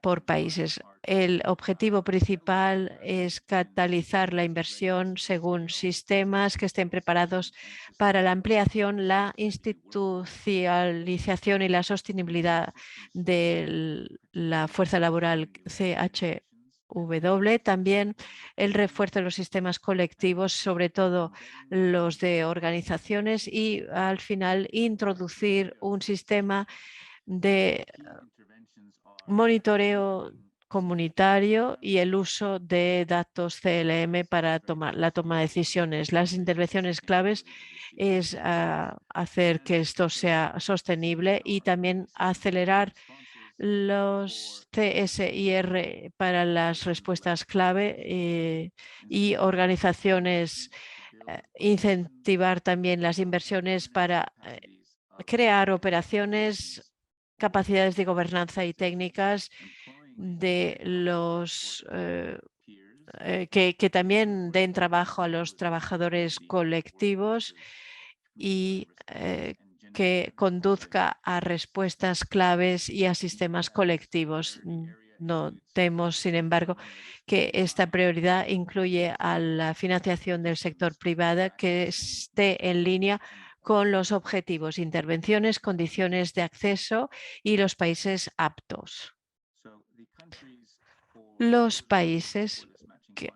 por países. El objetivo principal es catalizar la inversión según sistemas que estén preparados para la ampliación, la institucionalización y la sostenibilidad de la fuerza laboral CHW, también el refuerzo de los sistemas colectivos, sobre todo los de organizaciones, y al final introducir un sistema de monitoreo comunitario y el uso de datos CLM para la toma de decisiones. Las intervenciones claves es hacer que esto sea sostenible y también acelerar los CSIR para las respuestas clave y organizaciones, incentivar también las inversiones para crear operaciones, capacidades de gobernanza y técnicas de los que también den trabajo a los trabajadores colectivos y que conduzca a respuestas claves y a sistemas colectivos. Notemos, sin embargo, que esta prioridad incluye a la financiación del sector privado que esté en línea con los objetivos, intervenciones, condiciones de acceso y los países aptos. Los países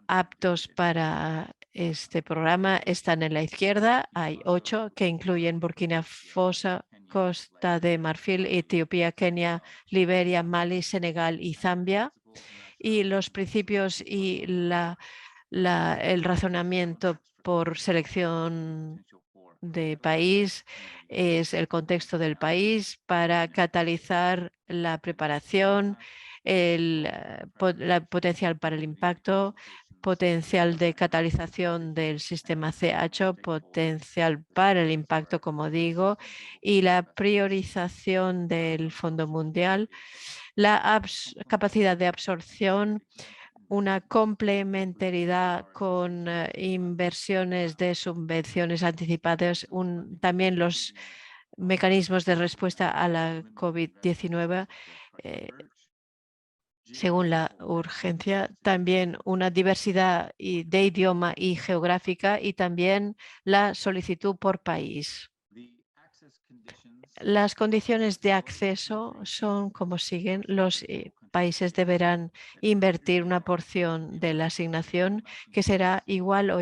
aptos para este programa están en la izquierda. Hay 8 que incluyen Burkina Faso, Costa de Marfil, Etiopía, Kenia, Liberia, Mali, Senegal y Zambia. Y los principios y el razonamiento por selección de país es el contexto del país para catalizar la preparación, el potencial para el impacto, potencial de catalización del sistema CH, potencial para el impacto, como digo, y la priorización del Fondo Mundial, la capacidad de absorción, una complementariedad con inversiones de subvenciones anticipadas, también los mecanismos de respuesta a la COVID-19 según la urgencia, también una diversidad de idioma y geográfica y también la solicitud por país. Las condiciones de acceso son como siguen. Los países deberán invertir una porción de la asignación que será igual o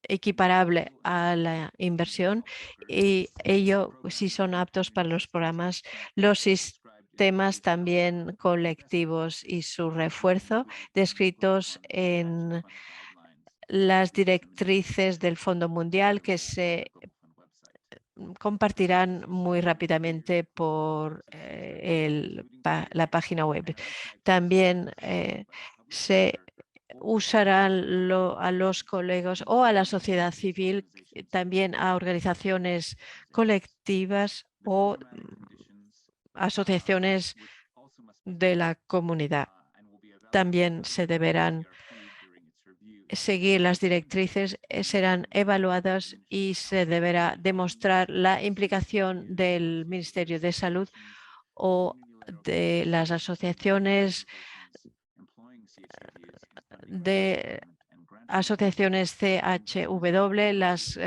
equiparable a la inversión y ello si son aptos para los programas. Los sistemas también colectivos y su refuerzo descritos en las directrices del Fondo Mundial que se compartirán muy rápidamente por la página web. También se usarán a los colegas o a la sociedad civil, también a organizaciones colectivas o asociaciones de la comunidad. También se deberán seguir las directrices serán evaluadas y se deberá demostrar la implicación del Ministerio de Salud o de las asociaciones CHW, las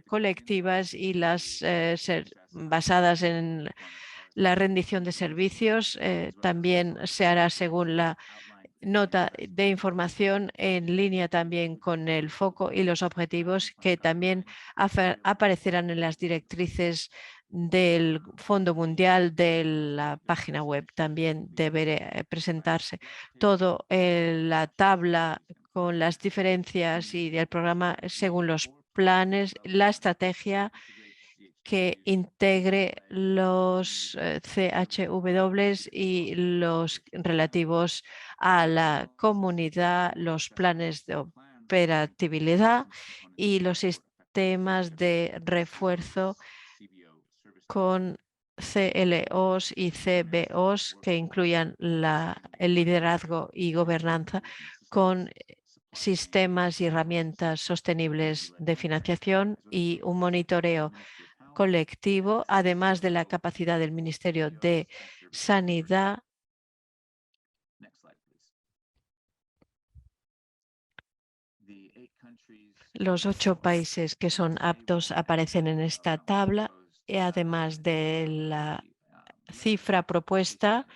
colectivas y las basadas en la rendición de servicios. También se hará según la nota de información en línea también con el foco y los objetivos que también aparecerán en las directrices del Fondo Mundial de la página web. También deberá presentarse todo la tabla con las diferencias y del programa según los planes, la estrategia que integre los CHW y los relativos a la comunidad, los planes de operatividad y los sistemas de refuerzo con CLOs y CBOs que incluyan el liderazgo y gobernanza con sistemas y herramientas sostenibles de financiación y un monitoreo colectivo, además de la capacidad del Ministerio de Sanidad. Los 8 países que son aptos aparecen en esta tabla, y además de la cifra propuesta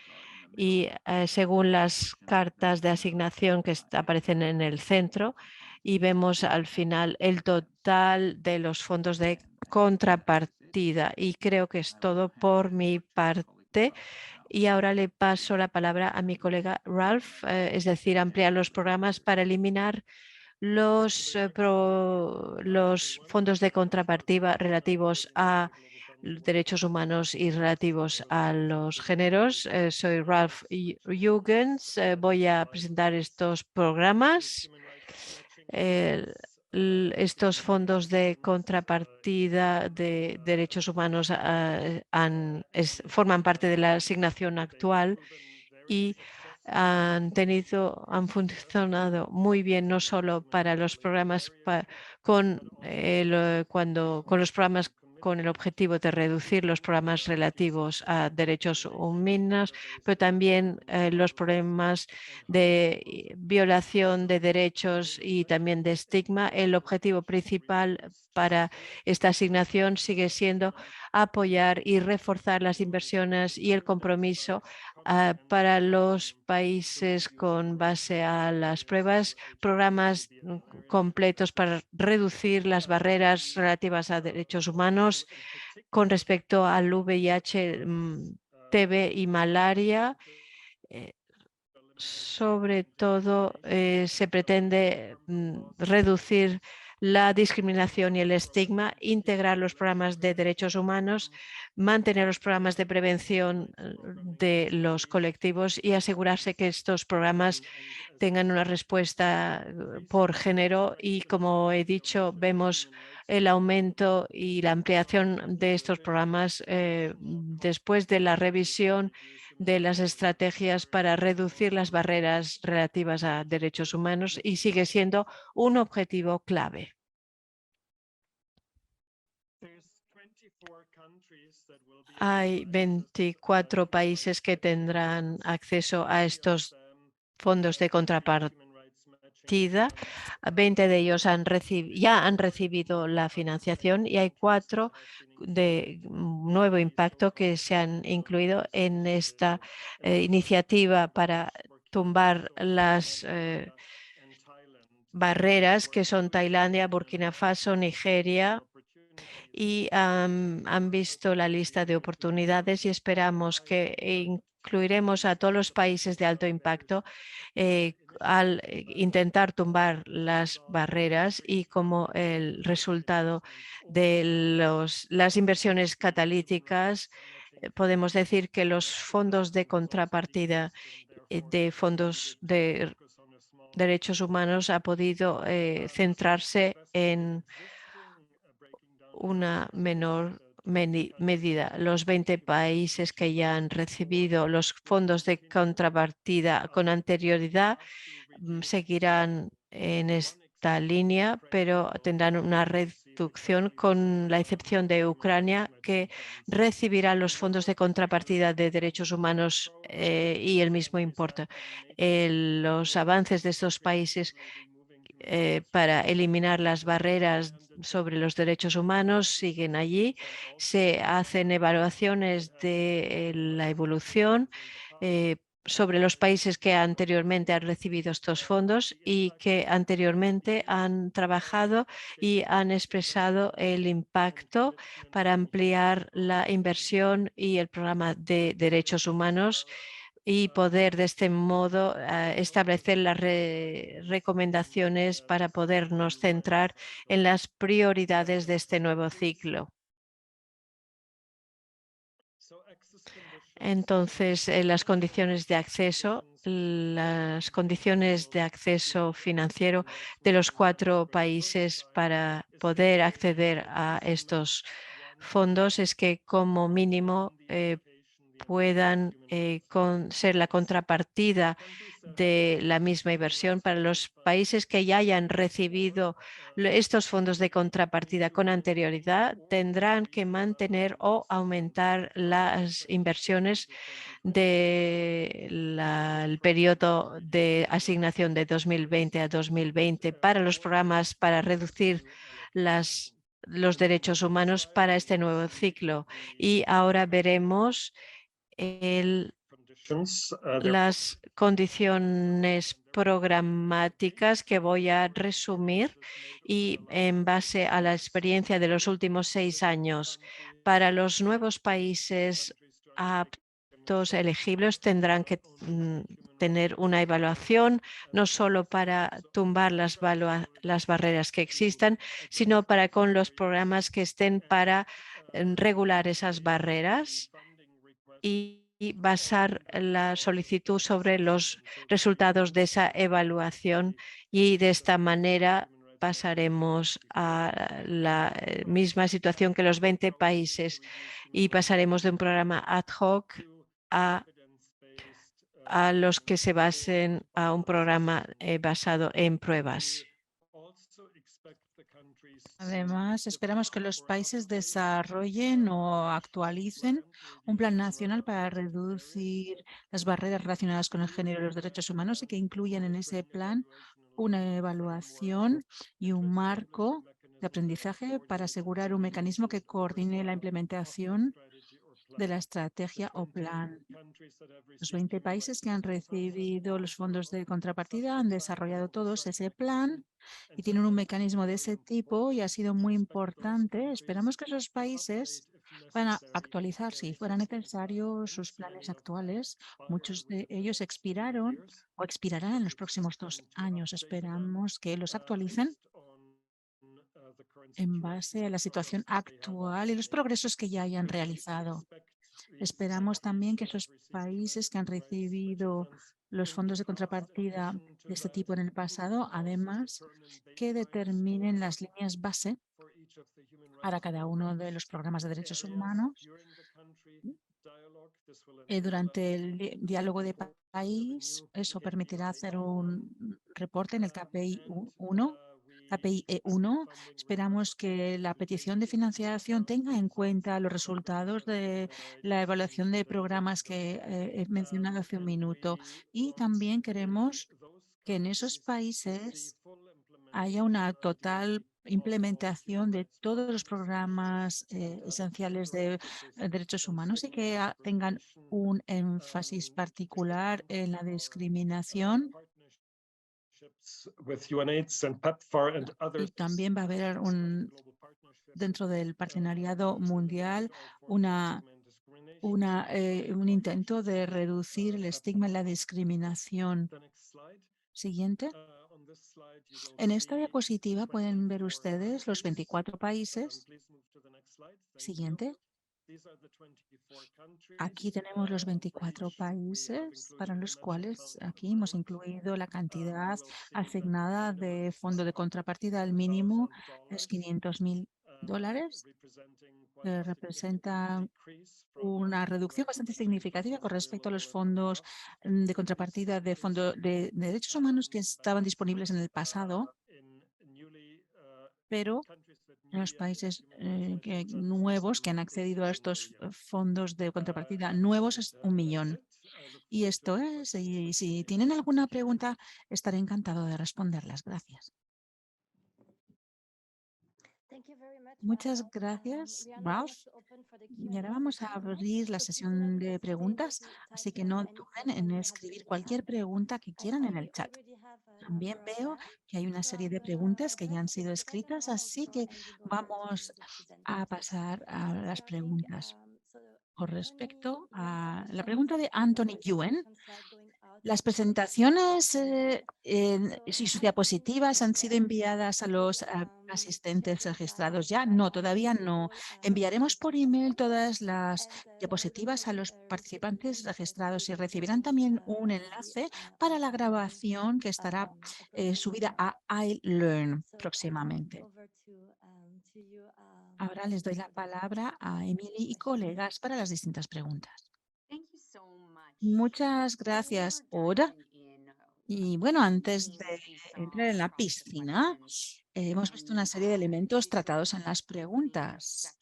y según las cartas de asignación que aparecen en el centro, y vemos al final el total de los fondos de contrapartida. Y creo que es todo por mi parte. Y ahora le paso la palabra a mi colega Ralph, es decir, ampliar los programas para eliminar los fondos de contrapartida relativos a derechos humanos y relativos a los géneros. Soy Ralph Hugens. Voy a presentar estos programas. Estos fondos de contrapartida de derechos humanos forman parte de la asignación actual y han funcionado muy bien, no solo para los programas con los programas con el objetivo de reducir los programas relativos a derechos humanos, pero también los problemas de violación de derechos y también de estigma. El objetivo principal para esta asignación sigue siendo apoyar y reforzar las inversiones y el compromiso para los países con base a las pruebas, programas completos para reducir las barreras relativas a derechos humanos con respecto al VIH, TB y malaria. Sobre todo se pretende reducir la discriminación y el estigma, integrar los programas de derechos humanos, mantener los programas de prevención de los colectivos y asegurarse que estos programas tengan una respuesta por género. Y como he dicho, vemos el aumento y la ampliación de estos programas después de la revisión de las estrategias para reducir las barreras relativas a derechos humanos y sigue siendo un objetivo clave. Hay 24 países que tendrán acceso a estos fondos de contrapartida. 20 de ellos ya han recibido la financiación y hay 4 de nuevo impacto que se han incluido en esta iniciativa para tumbar las barreras, que son Tailandia, Burkina Faso, Nigeria, y han visto la lista de oportunidades y esperamos que incluiremos a todos los países de alto impacto al intentar tumbar las barreras, y como el resultado de las inversiones catalíticas podemos decir que los fondos de contrapartida de fondos de derechos humanos ha podido centrarse en una menor medida. Los 20 países que ya han recibido los fondos de contrapartida con anterioridad seguirán en esta esta línea, pero tendrán una reducción con la excepción de Ucrania, que recibirá los fondos de contrapartida de derechos humanos y el mismo importe. Los avances de estos países para eliminar las barreras sobre los derechos humanos siguen allí. Se hacen evaluaciones de la evolución sobre los países que anteriormente han recibido estos fondos y que anteriormente han trabajado y han expresado el impacto para ampliar la inversión y el programa de derechos humanos y poder de este modo establecer las recomendaciones para podernos centrar en las prioridades de este nuevo ciclo. Entonces, las condiciones de acceso financiero de los 4 países para poder acceder a estos fondos es que como mínimo puedan ser la contrapartida de la misma inversión. Para los países que ya hayan recibido estos fondos de contrapartida con anterioridad, tendrán que mantener o aumentar las inversiones del periodo de asignación de 2020 a 2020 para los programas para reducir los derechos humanos para este nuevo ciclo. Y ahora veremos las condiciones programáticas que voy a resumir y en base a la experiencia de los últimos 6 años. Para los nuevos países aptos elegibles tendrán que tener una evaluación no solo para tumbar las barreras que existan, sino para con los programas que estén para regular esas barreras y basar la solicitud sobre los resultados de esa evaluación, y de esta manera pasaremos a la misma situación que los 20 países y pasaremos de un programa ad hoc a los que se basen a un programa basado en pruebas. Además, esperamos que los países desarrollen o actualicen un plan nacional para reducir las barreras relacionadas con el género y los derechos humanos y que incluyan en ese plan una evaluación y un marco de aprendizaje para asegurar un mecanismo que coordine la implementación de la estrategia o plan. Los 20 países que han recibido los fondos de contrapartida han desarrollado todos ese plan y tienen un mecanismo de ese tipo y ha sido muy importante. Esperamos que esos países van a actualizar, si fuera necesario, sus planes actuales. Muchos de ellos expiraron o expirarán en los próximos 2 años. Esperamos que los actualicen en base a la situación actual y los progresos que ya hayan realizado. Esperamos también que esos países que han recibido los fondos de contrapartida de este tipo en el pasado, además, que determinen las líneas base para cada uno de los programas de derechos humanos. Durante el diálogo de país, eso permitirá hacer un reporte en el KPI 1. KPI E1. Esperamos que la petición de financiación tenga en cuenta los resultados de la evaluación de programas que he mencionado hace un minuto. Y también queremos que en esos países haya una total implementación de todos los programas esenciales de derechos humanos y que tengan un énfasis particular en la discriminación. Y también va a haber dentro del partenariado mundial un intento de reducir el estigma y la discriminación. Siguiente. En esta diapositiva pueden ver ustedes los 24 países. Siguiente. Aquí tenemos los 24 países para los cuales aquí hemos incluido la cantidad asignada de fondo de contrapartida. Al mínimo es $500.000, que representa una reducción bastante significativa con respecto a los fondos de contrapartida de fondo de derechos humanos que estaban disponibles en el pasado. pero los países nuevos que han accedido a estos fondos de contrapartida nuevos es 1 millón. Y esto es, y si tienen alguna pregunta, estaré encantado de responderlas. Gracias. Muchas gracias, Ralph. Y ahora vamos a abrir la sesión de preguntas, así que no duden en escribir cualquier pregunta que quieran en el chat. También veo que hay una serie de preguntas que ya han sido escritas, así que vamos a pasar a las preguntas. Con respecto a la pregunta de Anthony Yuen, las presentaciones y sus diapositivas han sido enviadas a los asistentes registrados ya. No, todavía no. Enviaremos por email todas las diapositivas a los participantes registrados y recibirán también un enlace para la grabación que estará subida a iLearn próximamente. Ahora les doy la palabra a Emily y colegas para las distintas preguntas. Muchas gracias, Ora. Y bueno, antes de entrar en la piscina, hemos visto una serie de elementos tratados en las preguntas.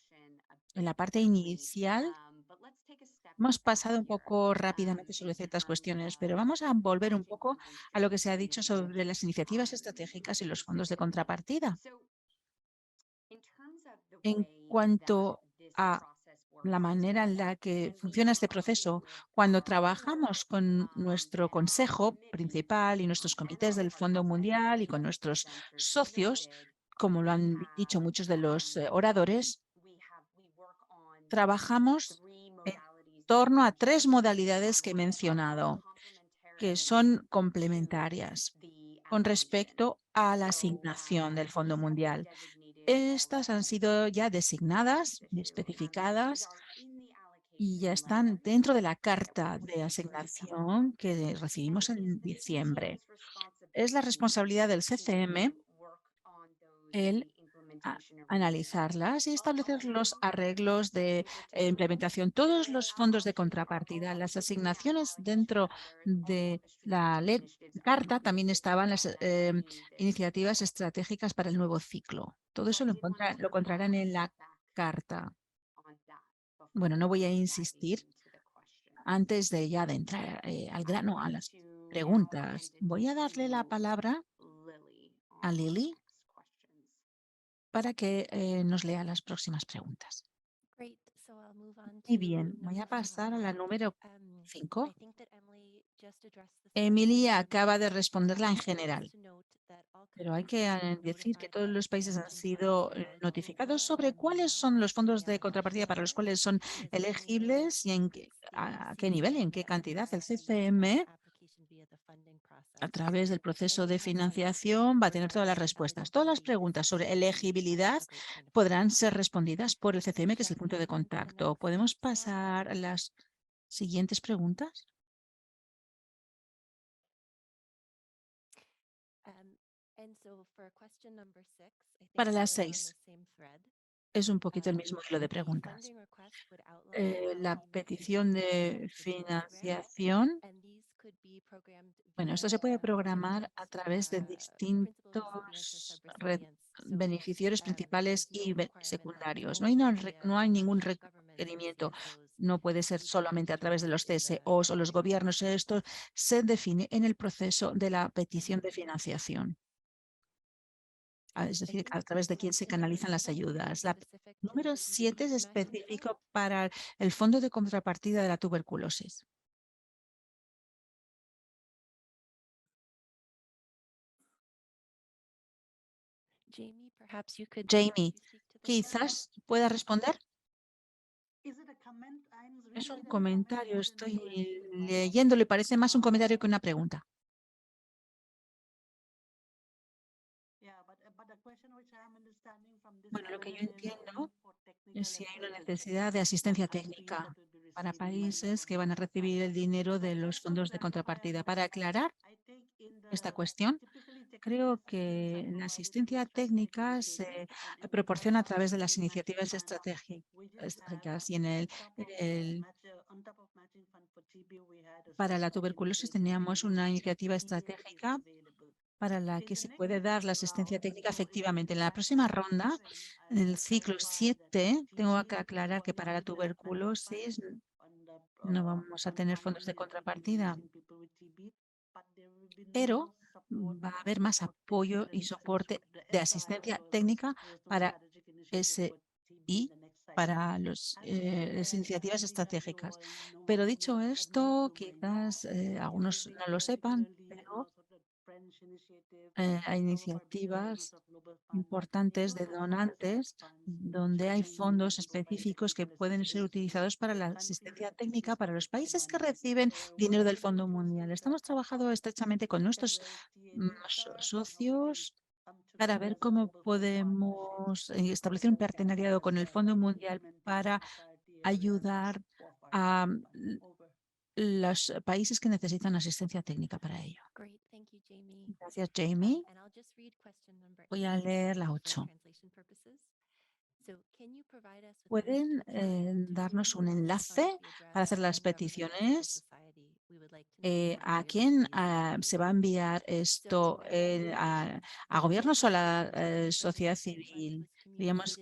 En la parte inicial hemos pasado un poco rápidamente sobre ciertas cuestiones, pero vamos a volver un poco a lo que se ha dicho sobre las iniciativas estratégicas y los fondos de contrapartida. En cuanto a la manera en la que funciona este proceso, cuando trabajamos con nuestro consejo principal y nuestros comités del Fondo Mundial y con nuestros socios, como lo han dicho muchos de los oradores, trabajamos en torno a 3 modalidades que he mencionado, que son complementarias con respecto a la asignación del Fondo Mundial. Estas han sido ya designadas y especificadas y ya están dentro de la carta de asignación que recibimos en diciembre. Es la responsabilidad del CCM el analizarlas y establecer los arreglos de implementación. Todos los fondos de contrapartida, las asignaciones dentro de la carta, también estaban las iniciativas estratégicas para el nuevo ciclo. Todo eso lo encontrarán en la carta. Bueno, no voy a insistir. Antes de ya de entrar al grano, a las preguntas, voy a darle la palabra a Lily para que nos lea las próximas preguntas. Muy bien, voy a pasar a la número 5. Emily acaba de responderla en general, pero hay que decir que todos los países han sido notificados sobre cuáles son los fondos de contrapartida para los cuales son elegibles y a qué nivel y en qué cantidad. El CCM, a través del proceso de financiación, va a tener todas las respuestas. Todas las preguntas sobre elegibilidad podrán ser respondidas por el CCM, que es el punto de contacto. ¿Podemos pasar a las siguientes preguntas? Para las 6. Es un poquito el mismo hilo de preguntas. La petición de financiación, bueno, esto se puede programar a través de distintos beneficiarios principales y secundarios. No hay ningún requerimiento. No puede ser solamente a través de los CSOs o los gobiernos. Esto se define en el proceso de la petición de financiación. Es decir, a través de quién se canalizan las ayudas. La número 7 es específico para el Fondo de Contrapartida de la Tuberculosis. Jamie, quizás pueda responder. Es un comentario, estoy leyendo, le parece más un comentario que una pregunta. Bueno, lo que yo entiendo es si hay una necesidad de asistencia técnica para países que van a recibir el dinero de los fondos de contrapartida. Para aclarar esta cuestión, creo que la asistencia técnica se proporciona a través de las iniciativas estratégicas y para la tuberculosis teníamos una iniciativa estratégica para la que se puede dar la asistencia técnica efectivamente. En la próxima ronda, en el ciclo 7, tengo que aclarar que para la tuberculosis no vamos a tener fondos de contrapartida, pero va a haber más apoyo y soporte de asistencia técnica para SI, para las iniciativas estratégicas. Pero dicho esto, quizás algunos no lo sepan, pero hay iniciativas importantes de donantes donde hay fondos específicos que pueden ser utilizados para la asistencia técnica para los países que reciben dinero del Fondo Mundial. Estamos trabajando estrechamente con nuestros socios para ver cómo podemos establecer un partenariado con el Fondo Mundial para ayudar a los países que necesitan asistencia técnica para ello. Gracias, Jamie. Voy a leer la 8. ¿Pueden darnos un enlace para hacer las peticiones? ¿A quién se va a enviar esto? ¿A gobiernos o a la sociedad civil? Queríamos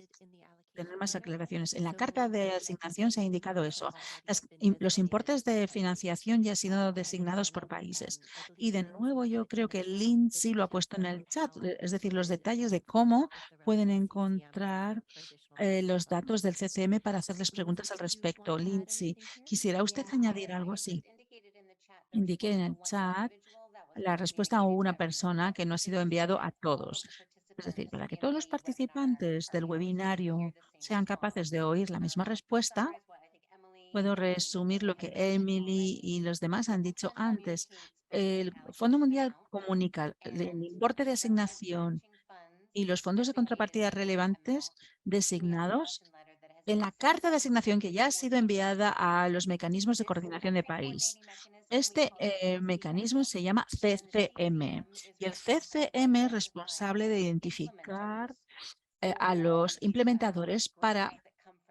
tener más aclaraciones. En la carta de asignación se ha indicado eso. Los importes de financiación ya han sido designados por países. Y de nuevo, yo creo que Lindsay lo ha puesto en el chat, es decir, los detalles de cómo pueden encontrar los datos del CCM para hacerles preguntas al respecto. Lindsay, ¿quisiera usted añadir algo así? Indique en el chat la respuesta a una persona que no ha sido enviado a todos. Es decir, para que todos los participantes del webinario sean capaces de oír la misma respuesta, puedo resumir lo que Emily y los demás han dicho antes. El Fondo Mundial comunica el importe de asignación y los fondos de contrapartida relevantes designados en la carta de asignación que ya ha sido enviada a los mecanismos de coordinación de país. Este mecanismo se llama CCM y el CCM es responsable de identificar a los implementadores para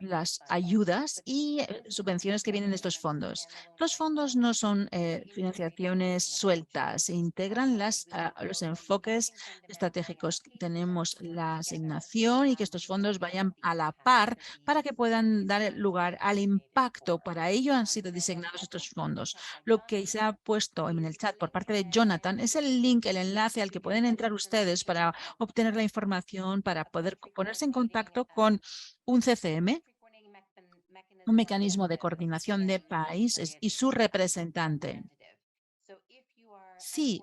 las ayudas y subvenciones que vienen de estos fondos. Los fondos no son financiaciones sueltas, se integran los enfoques estratégicos. Tenemos la asignación y que estos fondos vayan a la par para que puedan dar lugar al impacto. Para ello han sido designados estos fondos. Lo que se ha puesto en el chat por parte de Jonathan es el link, el enlace al que pueden entrar ustedes para obtener la información, para poder ponerse en contacto con un CCM, un mecanismo de coordinación de países y su representante. Si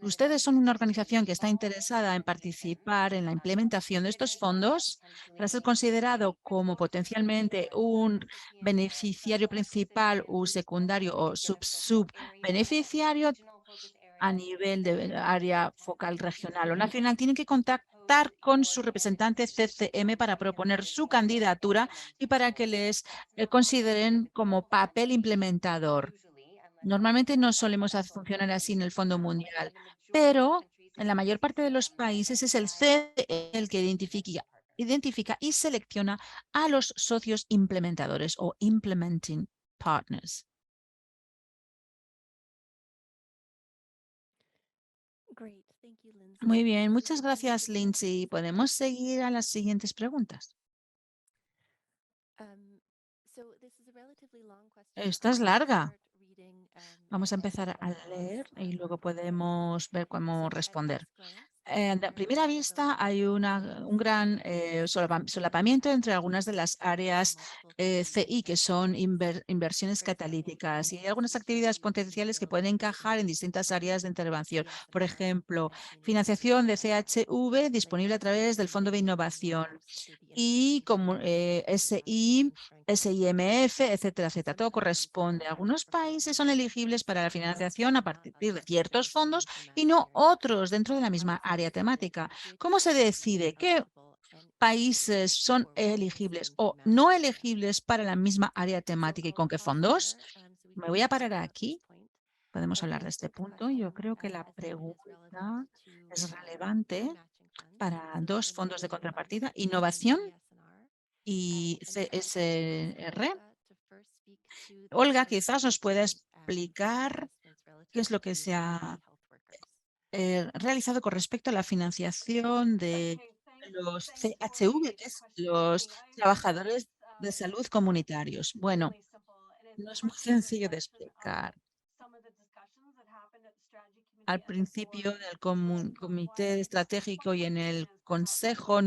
ustedes son una organización que está interesada en participar en la implementación de estos fondos, para ser considerado como potencialmente un beneficiario principal o secundario o sub-beneficiario a nivel de área focal regional o nacional, tienen que contactar con su representante CCM para proponer su candidatura y para que les consideren como papel implementador. Normalmente no solemos funcionar así en el Fondo Mundial, pero en la mayor parte de los países es el CDE el que identifica y selecciona a los socios implementadores o implementing partners. Muy bien, muchas gracias, Lindsay. Podemos seguir a las siguientes preguntas. Esta es larga. Vamos a empezar a leer y luego podemos ver cómo responder. A primera vista hay un gran solapamiento entre algunas de las áreas CI, que son inversiones catalíticas, y hay algunas actividades potenciales que pueden encajar en distintas áreas de intervención. Por ejemplo, financiación de CHV disponible a través del Fondo de Innovación y como SI, SIMF, etcétera, etcétera. Todo corresponde. Algunos países son elegibles para la financiación a partir de ciertos fondos y no otros dentro de la misma área temática. ¿Cómo se decide qué países son elegibles o no elegibles para la misma área temática y con qué fondos? Me voy a parar aquí. Podemos hablar de este punto. Yo creo que la pregunta es relevante para dos fondos de contrapartida, innovación y CSR. Olga quizás nos pueda explicar qué es lo que se ha realizado con respecto a la financiación de los CHV, que es los trabajadores de salud comunitarios. Bueno, no es muy sencillo de explicar. Al principio del comité estratégico y en el consejo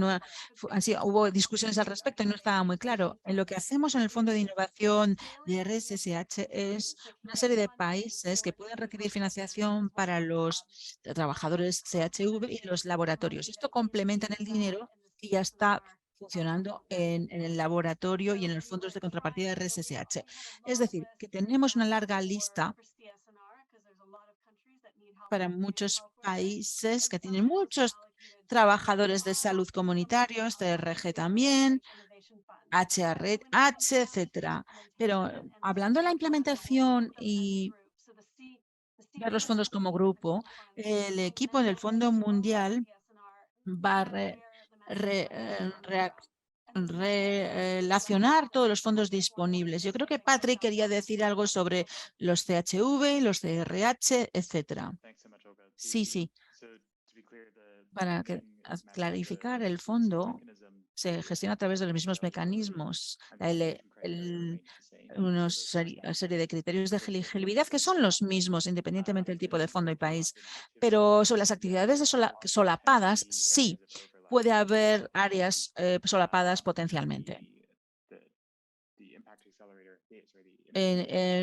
hubo discusiones al respecto y no estaba muy claro. En lo que hacemos en el Fondo de Innovación de RSSH es una serie de países que pueden recibir financiación para los trabajadores CHV y los laboratorios. Esto complementa el dinero que ya está funcionando en el laboratorio y en los fondos de contrapartida de RSSH. Es decir, que tenemos una larga lista para muchos países que tienen muchos trabajadores de salud comunitarios, CRG también, HRH, etcétera. Pero hablando de la implementación y ver los fondos como grupo, el equipo del Fondo Mundial va a relacionar todos los fondos disponibles. Yo creo que Patrick quería decir algo sobre los CHV, los CRH, etcétera. Sí, sí. Para clarificar, el fondo se gestiona a través de los mismos mecanismos, una serie de criterios de elegibilidad que son los mismos independientemente del tipo de fondo y país. Pero sobre las actividades solapadas, sí, puede haber áreas solapadas potencialmente.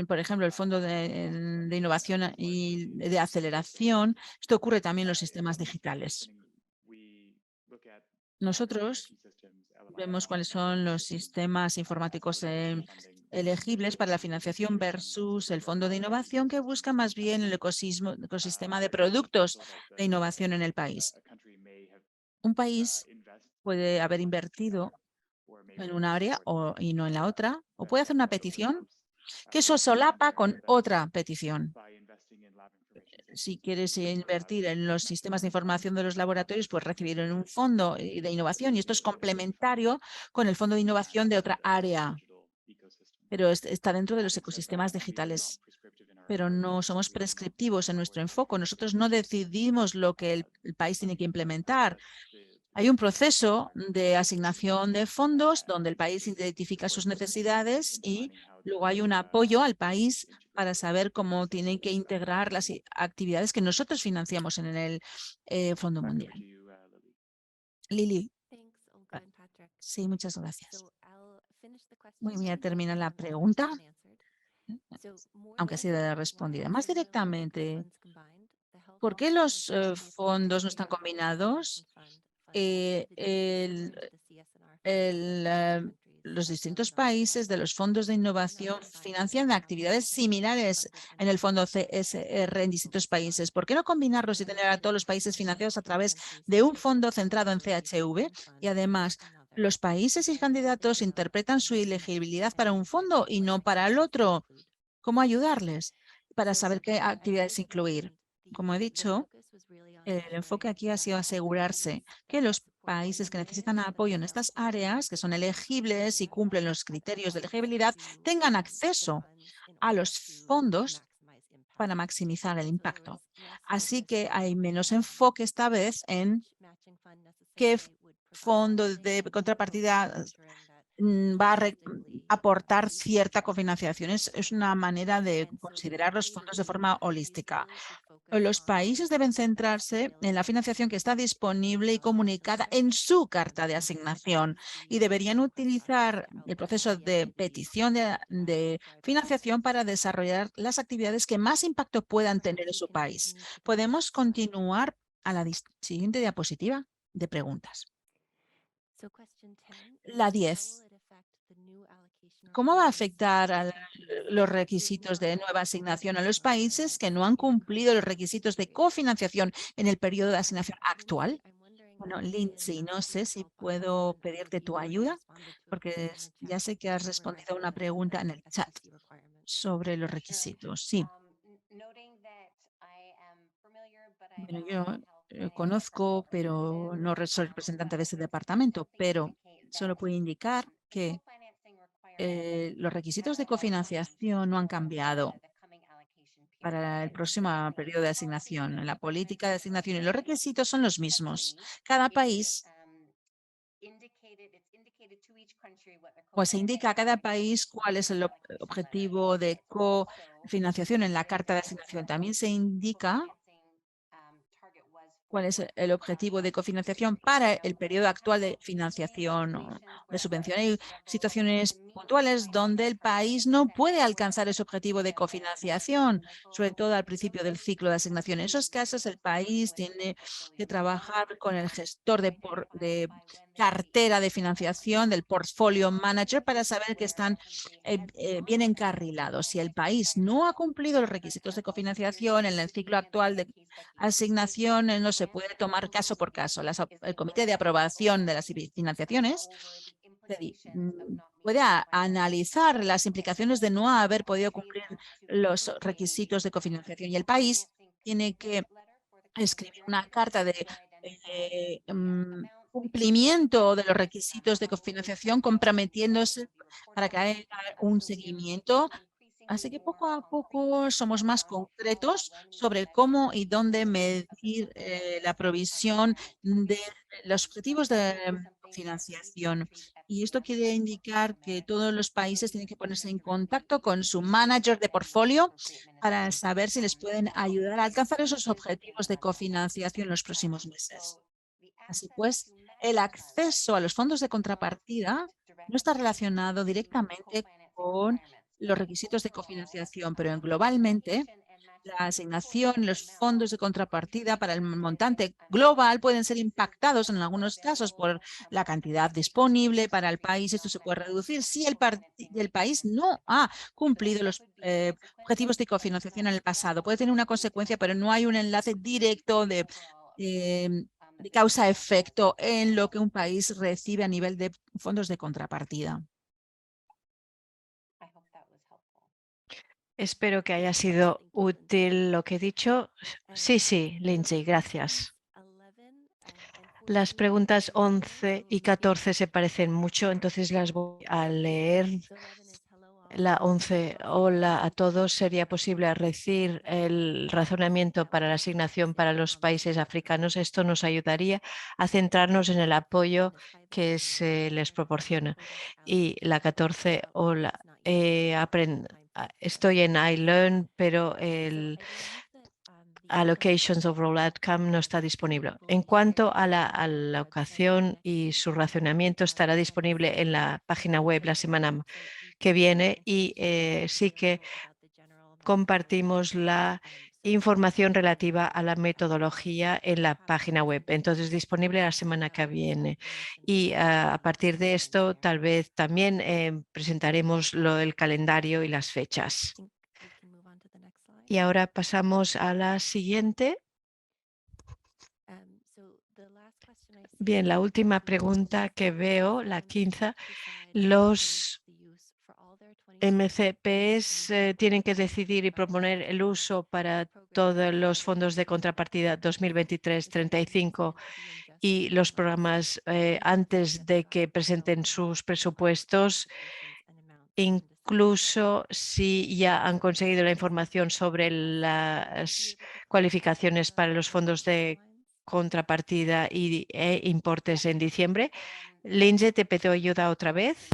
Por ejemplo, el Fondo de Innovación y de Aceleración, esto ocurre también en los sistemas digitales. Nosotros vemos cuáles son los sistemas informáticos elegibles para la financiación versus el Fondo de Innovación, que busca más bien el ecosistema de productos de innovación en el país. Un país puede haber invertido en una área y no en la otra, o puede hacer una petición que eso solapa con otra petición. Si quieres invertir en los sistemas de información de los laboratorios, pues recibir en un fondo de innovación, y esto es complementario con el fondo de innovación de otra área, pero está dentro de los ecosistemas digitales. Pero no somos prescriptivos en nuestro enfoque. Nosotros no decidimos lo que el país tiene que implementar. Hay un proceso de asignación de fondos donde el país identifica sus necesidades y luego hay un apoyo al país para saber cómo tienen que integrar las actividades que nosotros financiamos en el Fondo Mundial. Lili. Sí, muchas gracias. Voy a terminar la pregunta, aunque ha sido respondida. Más directamente, ¿por qué los fondos no están combinados? Los distintos países de los fondos de innovación financian actividades similares en el fondo CSR en distintos países. ¿Por qué no combinarlos y tener a todos los países financiados a través de un fondo centrado en CHV? Y además, los países y candidatos interpretan su elegibilidad para un fondo y no para el otro. ¿Cómo ayudarles para saber qué actividades incluir? Como he dicho, el enfoque aquí ha sido asegurarse que los países que necesitan apoyo en estas áreas, que son elegibles y cumplen los criterios de elegibilidad, tengan acceso a los fondos para maximizar el impacto. Así que hay menos enfoque esta vez en qué fondo de contrapartida va a aportar cierta cofinanciación. Es una manera de considerar los fondos de forma holística. Los países deben centrarse en la financiación que está disponible y comunicada en su carta de asignación y deberían utilizar el proceso de petición de financiación para desarrollar las actividades que más impacto puedan tener en su país. Podemos continuar a la siguiente diapositiva de preguntas. La 10. ¿Cómo va a afectar a los requisitos de nueva asignación a los países que no han cumplido los requisitos de cofinanciación en el periodo de asignación actual? Bueno, Lindsay, no sé si puedo pedirte tu ayuda, porque ya sé que has respondido a una pregunta en el chat sobre los requisitos. Sí. Bueno, yo conozco, pero no soy representante de ese departamento, pero solo puedo indicar que los requisitos de cofinanciación no han cambiado para el próximo periodo de asignación. La política de asignación y los requisitos son los mismos. Cada país, pues se indica a cada país cuál es el objetivo de cofinanciación en la carta de asignación. También se indica cuál es el objetivo de cofinanciación para el periodo actual de financiación o de subvención. Hay situaciones puntuales donde el país no puede alcanzar ese objetivo de cofinanciación, sobre todo al principio del ciclo de asignación. En esos casos, el país tiene que trabajar con el gestor de cartera de financiación, del portfolio manager, para saber que están bien encarrilados. Si el país no ha cumplido los requisitos de cofinanciación en el ciclo actual de asignación, no se puede tomar caso por caso. El comité de aprobación de las financiaciones puede analizar las implicaciones de no haber podido cumplir los requisitos de cofinanciación, y el país tiene que escribir una carta de cumplimiento de los requisitos de cofinanciación, comprometiéndose para que haya un seguimiento. Así que poco a poco somos más concretos sobre cómo y dónde medir la provisión de los objetivos de financiación. Y esto quiere indicar que todos los países tienen que ponerse en contacto con su manager de portfolio para saber si les pueden ayudar a alcanzar esos objetivos de cofinanciación en los próximos meses. Así pues, el acceso a los fondos de contrapartida no está relacionado directamente con los requisitos de cofinanciación, pero globalmente la asignación y los fondos de contrapartida para el montante global pueden ser impactados en algunos casos por la cantidad disponible para el país. Esto se puede reducir si el país no ha cumplido los objetivos de cofinanciación en el pasado. Puede tener una consecuencia, pero no hay un enlace directo de causa-efecto en lo que un país recibe a nivel de fondos de contrapartida. Espero que haya sido útil lo que he dicho. Sí, Lindsay, gracias. Las preguntas 11 y 14 se parecen mucho, entonces las voy a leer. La 11, hola a todos. ¿Sería posible recibir el razonamiento para la asignación para los países africanos? Esto nos ayudaría a centrarnos en el apoyo que se les proporciona. Y la 14, hola, estoy en iLearn, pero el Allocations Overall Outcome no está disponible. En cuanto a la alocación y su racionamiento, estará disponible en la página web la semana que viene, y sí que compartimos la información relativa a la metodología en la página web. Entonces, disponible la semana que viene. Y a partir de esto, tal vez también presentaremos lo del calendario y las fechas. Y ahora pasamos a la siguiente. Bien, la última pregunta que veo, la 15, los MCPs tienen que decidir y proponer el uso para todos los fondos de contrapartida 2023-35 y los programas antes de que presenten sus presupuestos, incluso si ya han conseguido la información sobre las cualificaciones para los fondos de contrapartida e importes en diciembre. Lindsay, ¿te pido ayuda otra vez?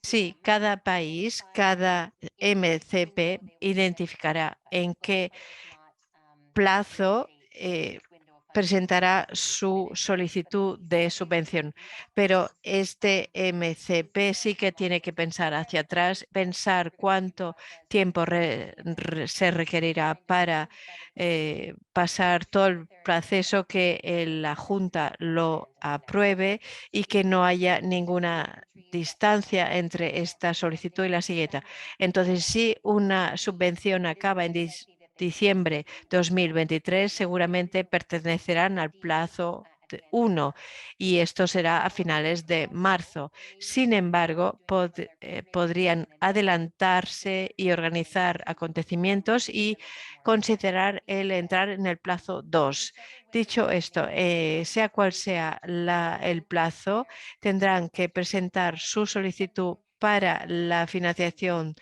Sí, cada país, cada MCP identificará en qué plazo presentará su solicitud de subvención, pero este MCP sí que tiene que pensar hacia atrás, pensar cuánto tiempo se requerirá para pasar todo el proceso, que la Junta lo apruebe y que no haya ninguna distancia entre esta solicitud y la siguiente. Entonces, si una subvención acaba en diciembre 2023, seguramente pertenecerán al plazo 1, y esto será a finales de marzo. Sin embargo, podrían adelantarse y organizar acontecimientos y considerar el entrar en el plazo 2. Dicho esto, sea cual sea el plazo, tendrán que presentar su solicitud para la financiación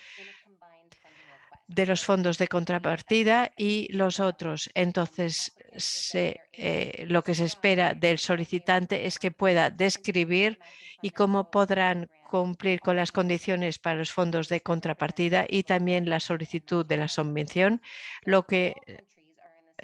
de los fondos de contrapartida y los otros. Entonces, lo que se espera del solicitante es que pueda describir y cómo podrán cumplir con las condiciones para los fondos de contrapartida y también la solicitud de la subvención, lo que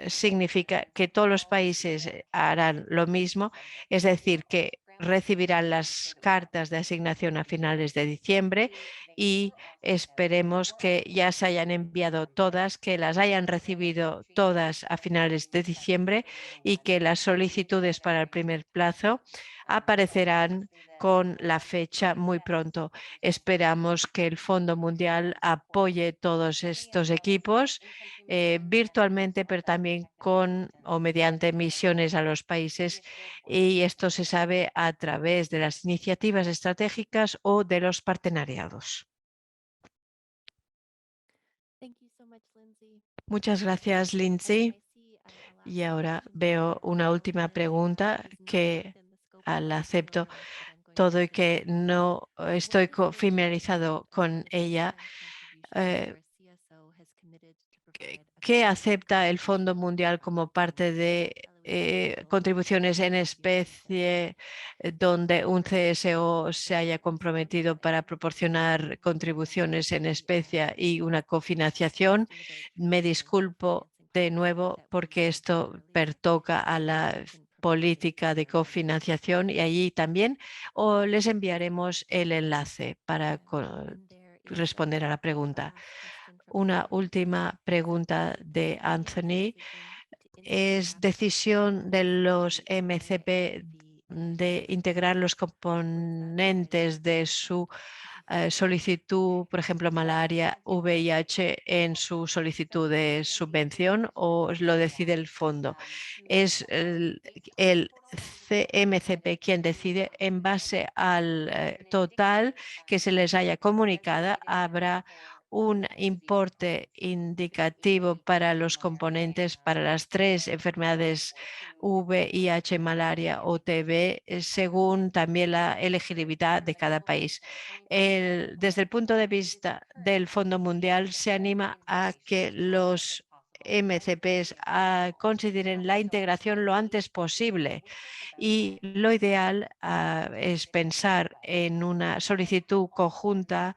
significa que todos los países harán lo mismo, es decir, que recibirán las cartas de asignación a finales de diciembre y esperemos que ya se hayan enviado todas, que las hayan recibido todas a finales de diciembre y que las solicitudes para el primer plazo aparecerán con la fecha muy pronto. Esperamos que el Fondo Mundial apoye todos estos equipos virtualmente, pero también con o mediante misiones a los países, y esto se sabe a través de las iniciativas estratégicas o de los partenariados. Muchas gracias, Lindsay. Y ahora veo una última pregunta que la acepto todo y que no estoy familiarizado con ella. ¿Qué acepta el Fondo Mundial como parte de contribuciones en especie donde un CSO se haya comprometido para proporcionar contribuciones en especie y una cofinanciación? Me disculpo de nuevo porque esto pertoca a la política de cofinanciación y allí también les enviaremos el enlace para responder a la pregunta. Una última pregunta de Anthony. ¿Es decisión de los MCP de integrar los componentes de su solicitud, por ejemplo, malaria, VIH, en su solicitud de subvención, o lo decide el fondo? Es el MCP quien decide en base al total que se les haya comunicado. Habrá un importe indicativo para los componentes para las 3 enfermedades VIH, malaria o TB, según también la elegibilidad de cada país. Desde el punto de vista del Fondo Mundial, se anima a que los MCPs consideren la integración lo antes posible, y lo ideal es pensar en una solicitud conjunta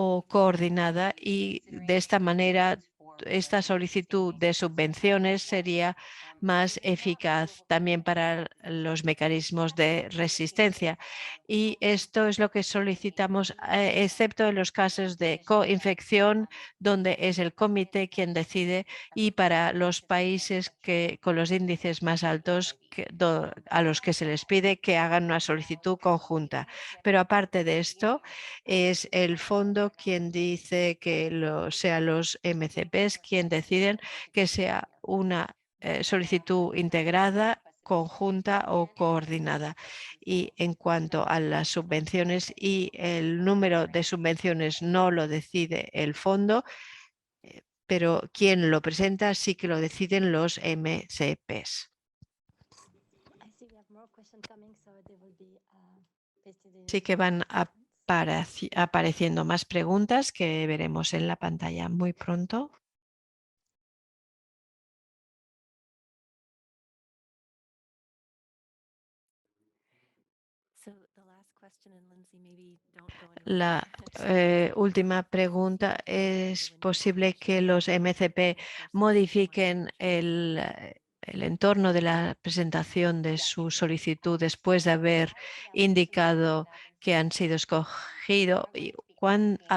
o coordinada, y de esta manera esta solicitud de subvenciones sería más eficaz también para los mecanismos de resistencia. Y esto es lo que solicitamos, excepto en los casos de coinfección, donde es el comité quien decide, y para los países con los índices más altos a los que se les pide que hagan una solicitud conjunta. Pero aparte de esto, es el fondo quien dice que sean los MCPs quien deciden que sea una solicitud integrada, conjunta o coordinada. Y en cuanto a las subvenciones y el número de subvenciones no lo decide el fondo, pero quien lo presenta sí que lo deciden los MCPs. Sí que van apareciendo más preguntas que veremos en la pantalla muy pronto. La última pregunta: ¿es posible que los MCP modifiquen el entorno de la presentación de su solicitud después de haber indicado que han sido escogidos?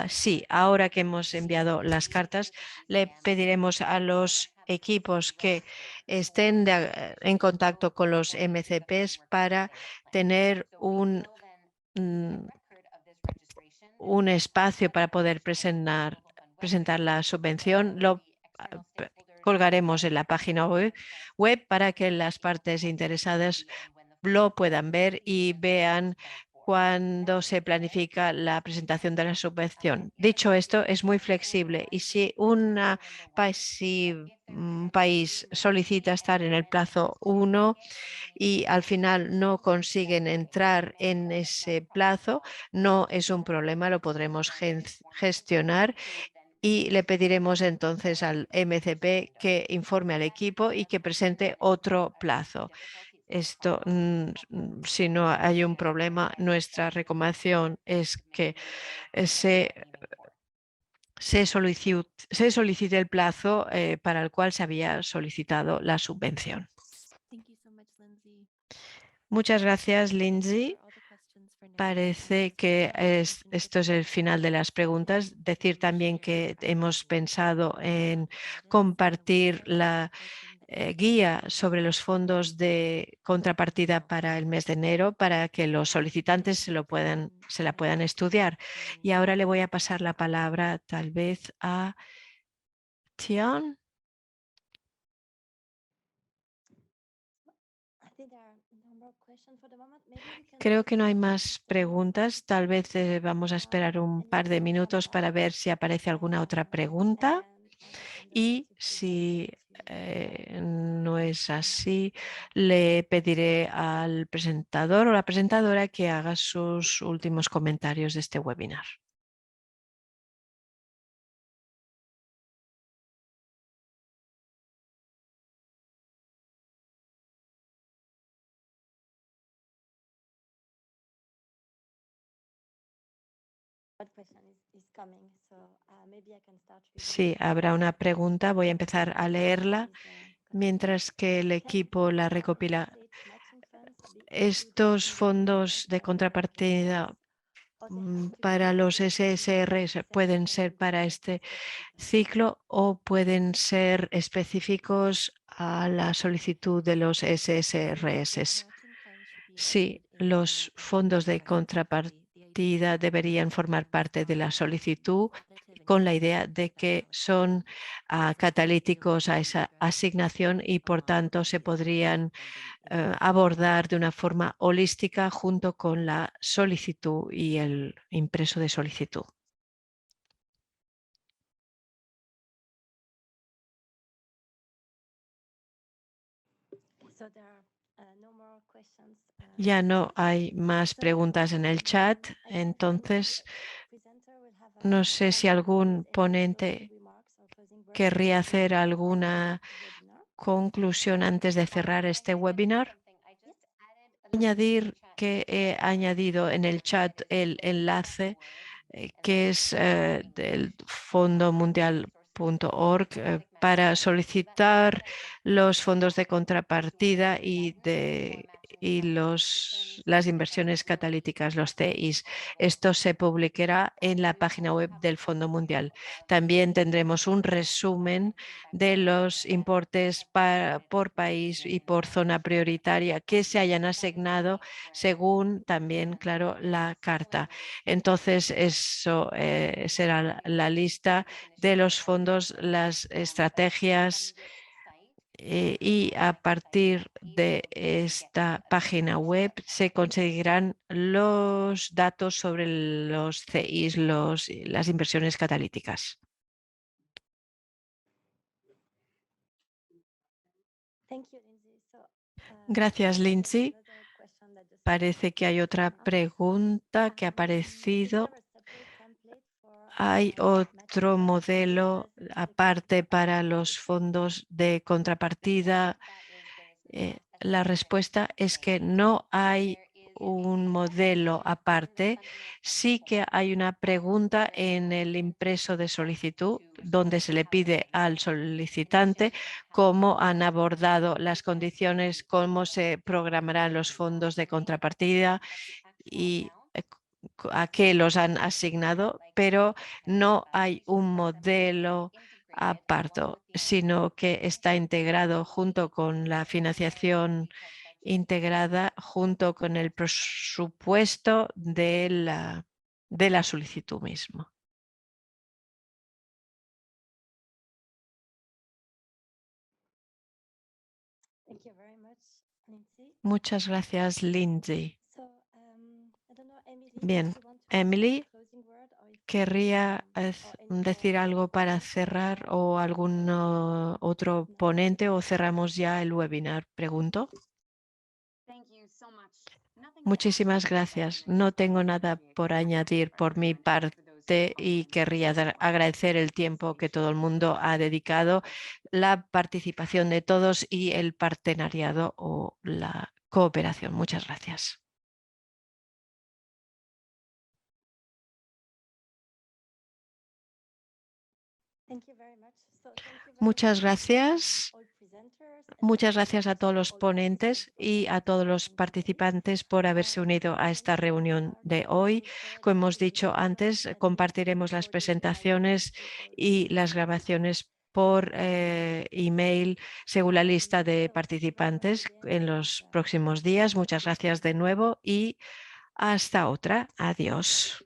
Sí, ahora que hemos enviado las cartas, le pediremos a los equipos que estén en contacto con los MCPs para tener un espacio para poder presentar la subvención. Lo colgaremos en la página web para que las partes interesadas lo puedan ver y vean cuando se planifica la presentación de la subvención. Dicho esto, es muy flexible, y si un país solicita estar en el plazo 1 y al final no consiguen entrar en ese plazo, no es un problema, lo podremos gestionar y le pediremos entonces al MCP que informe al equipo y que presente otro plazo. Esto, si no hay un problema, nuestra recomendación es que se solicite el plazo para el cual se había solicitado la subvención. Muchas gracias, Lindsay. Parece que esto es el final de las preguntas. Decir también que hemos pensado en compartir la guía sobre los fondos de contrapartida para el mes de enero para que los solicitantes se la puedan estudiar. Y ahora le voy a pasar la palabra tal vez a Tian. Creo que no hay más preguntas. Tal vez vamos a esperar un par de minutos para ver si aparece alguna otra pregunta. Y si no es así, le pediré al presentador o la presentadora que haga sus últimos comentarios de este webinar. Sí, habrá una pregunta. Voy a empezar a leerla mientras que el equipo la recopila. Estos fondos de contrapartida para los SSRs pueden ser para este ciclo o pueden ser específicos a la solicitud de los SSRs. Sí, los fondos de contrapartida deberían formar parte de la solicitud con la idea de que son catalíticos a esa asignación y por tanto se podrían abordar de una forma holística junto con la solicitud y el impreso de solicitud. Ya no hay más preguntas en el chat, entonces no sé si algún ponente querría hacer alguna conclusión antes de cerrar este webinar. Añadir que he añadido en el chat el enlace que es del Fondo Mundial.org para solicitar los fondos de contrapartida y las inversiones catalíticas, los CIs. Esto se publicará en la página web del Fondo Mundial. También tendremos un resumen de los importes por país y por zona prioritaria que se hayan asignado según también, claro, la carta. Entonces, eso será la lista de los fondos, las estrategias y a partir de esta página web se conseguirán los datos sobre los CIs, las inversiones catalíticas. Gracias, Lindsay. Parece que hay otra pregunta que ha aparecido. ¿Hay otro modelo aparte para los fondos de contrapartida? La respuesta es que no hay un modelo aparte. Sí que hay una pregunta en el impreso de solicitud donde se le pide al solicitante cómo han abordado las condiciones, cómo se programarán los fondos de contrapartida y a qué los han asignado, pero no hay un modelo aparte, sino que está integrado junto con la financiación integrada, junto con el presupuesto de la solicitud mismo. Muchas gracias, Lindsay. Bien, Emily, ¿querría decir algo para cerrar o algún otro ponente o cerramos ya el webinar? Pregunto. Muchísimas gracias. No tengo nada por añadir por mi parte. importante y querría agradecer el tiempo que todo el mundo ha dedicado, la participación de todos y el partenariado o la cooperación. Muchas gracias. Muchas gracias. Muchas gracias a todos los ponentes y a todos los participantes por haberse unido a esta reunión de hoy. Como hemos dicho antes, compartiremos las presentaciones y las grabaciones por email según la lista de participantes en los próximos días. Muchas gracias de nuevo y hasta otra. Adiós.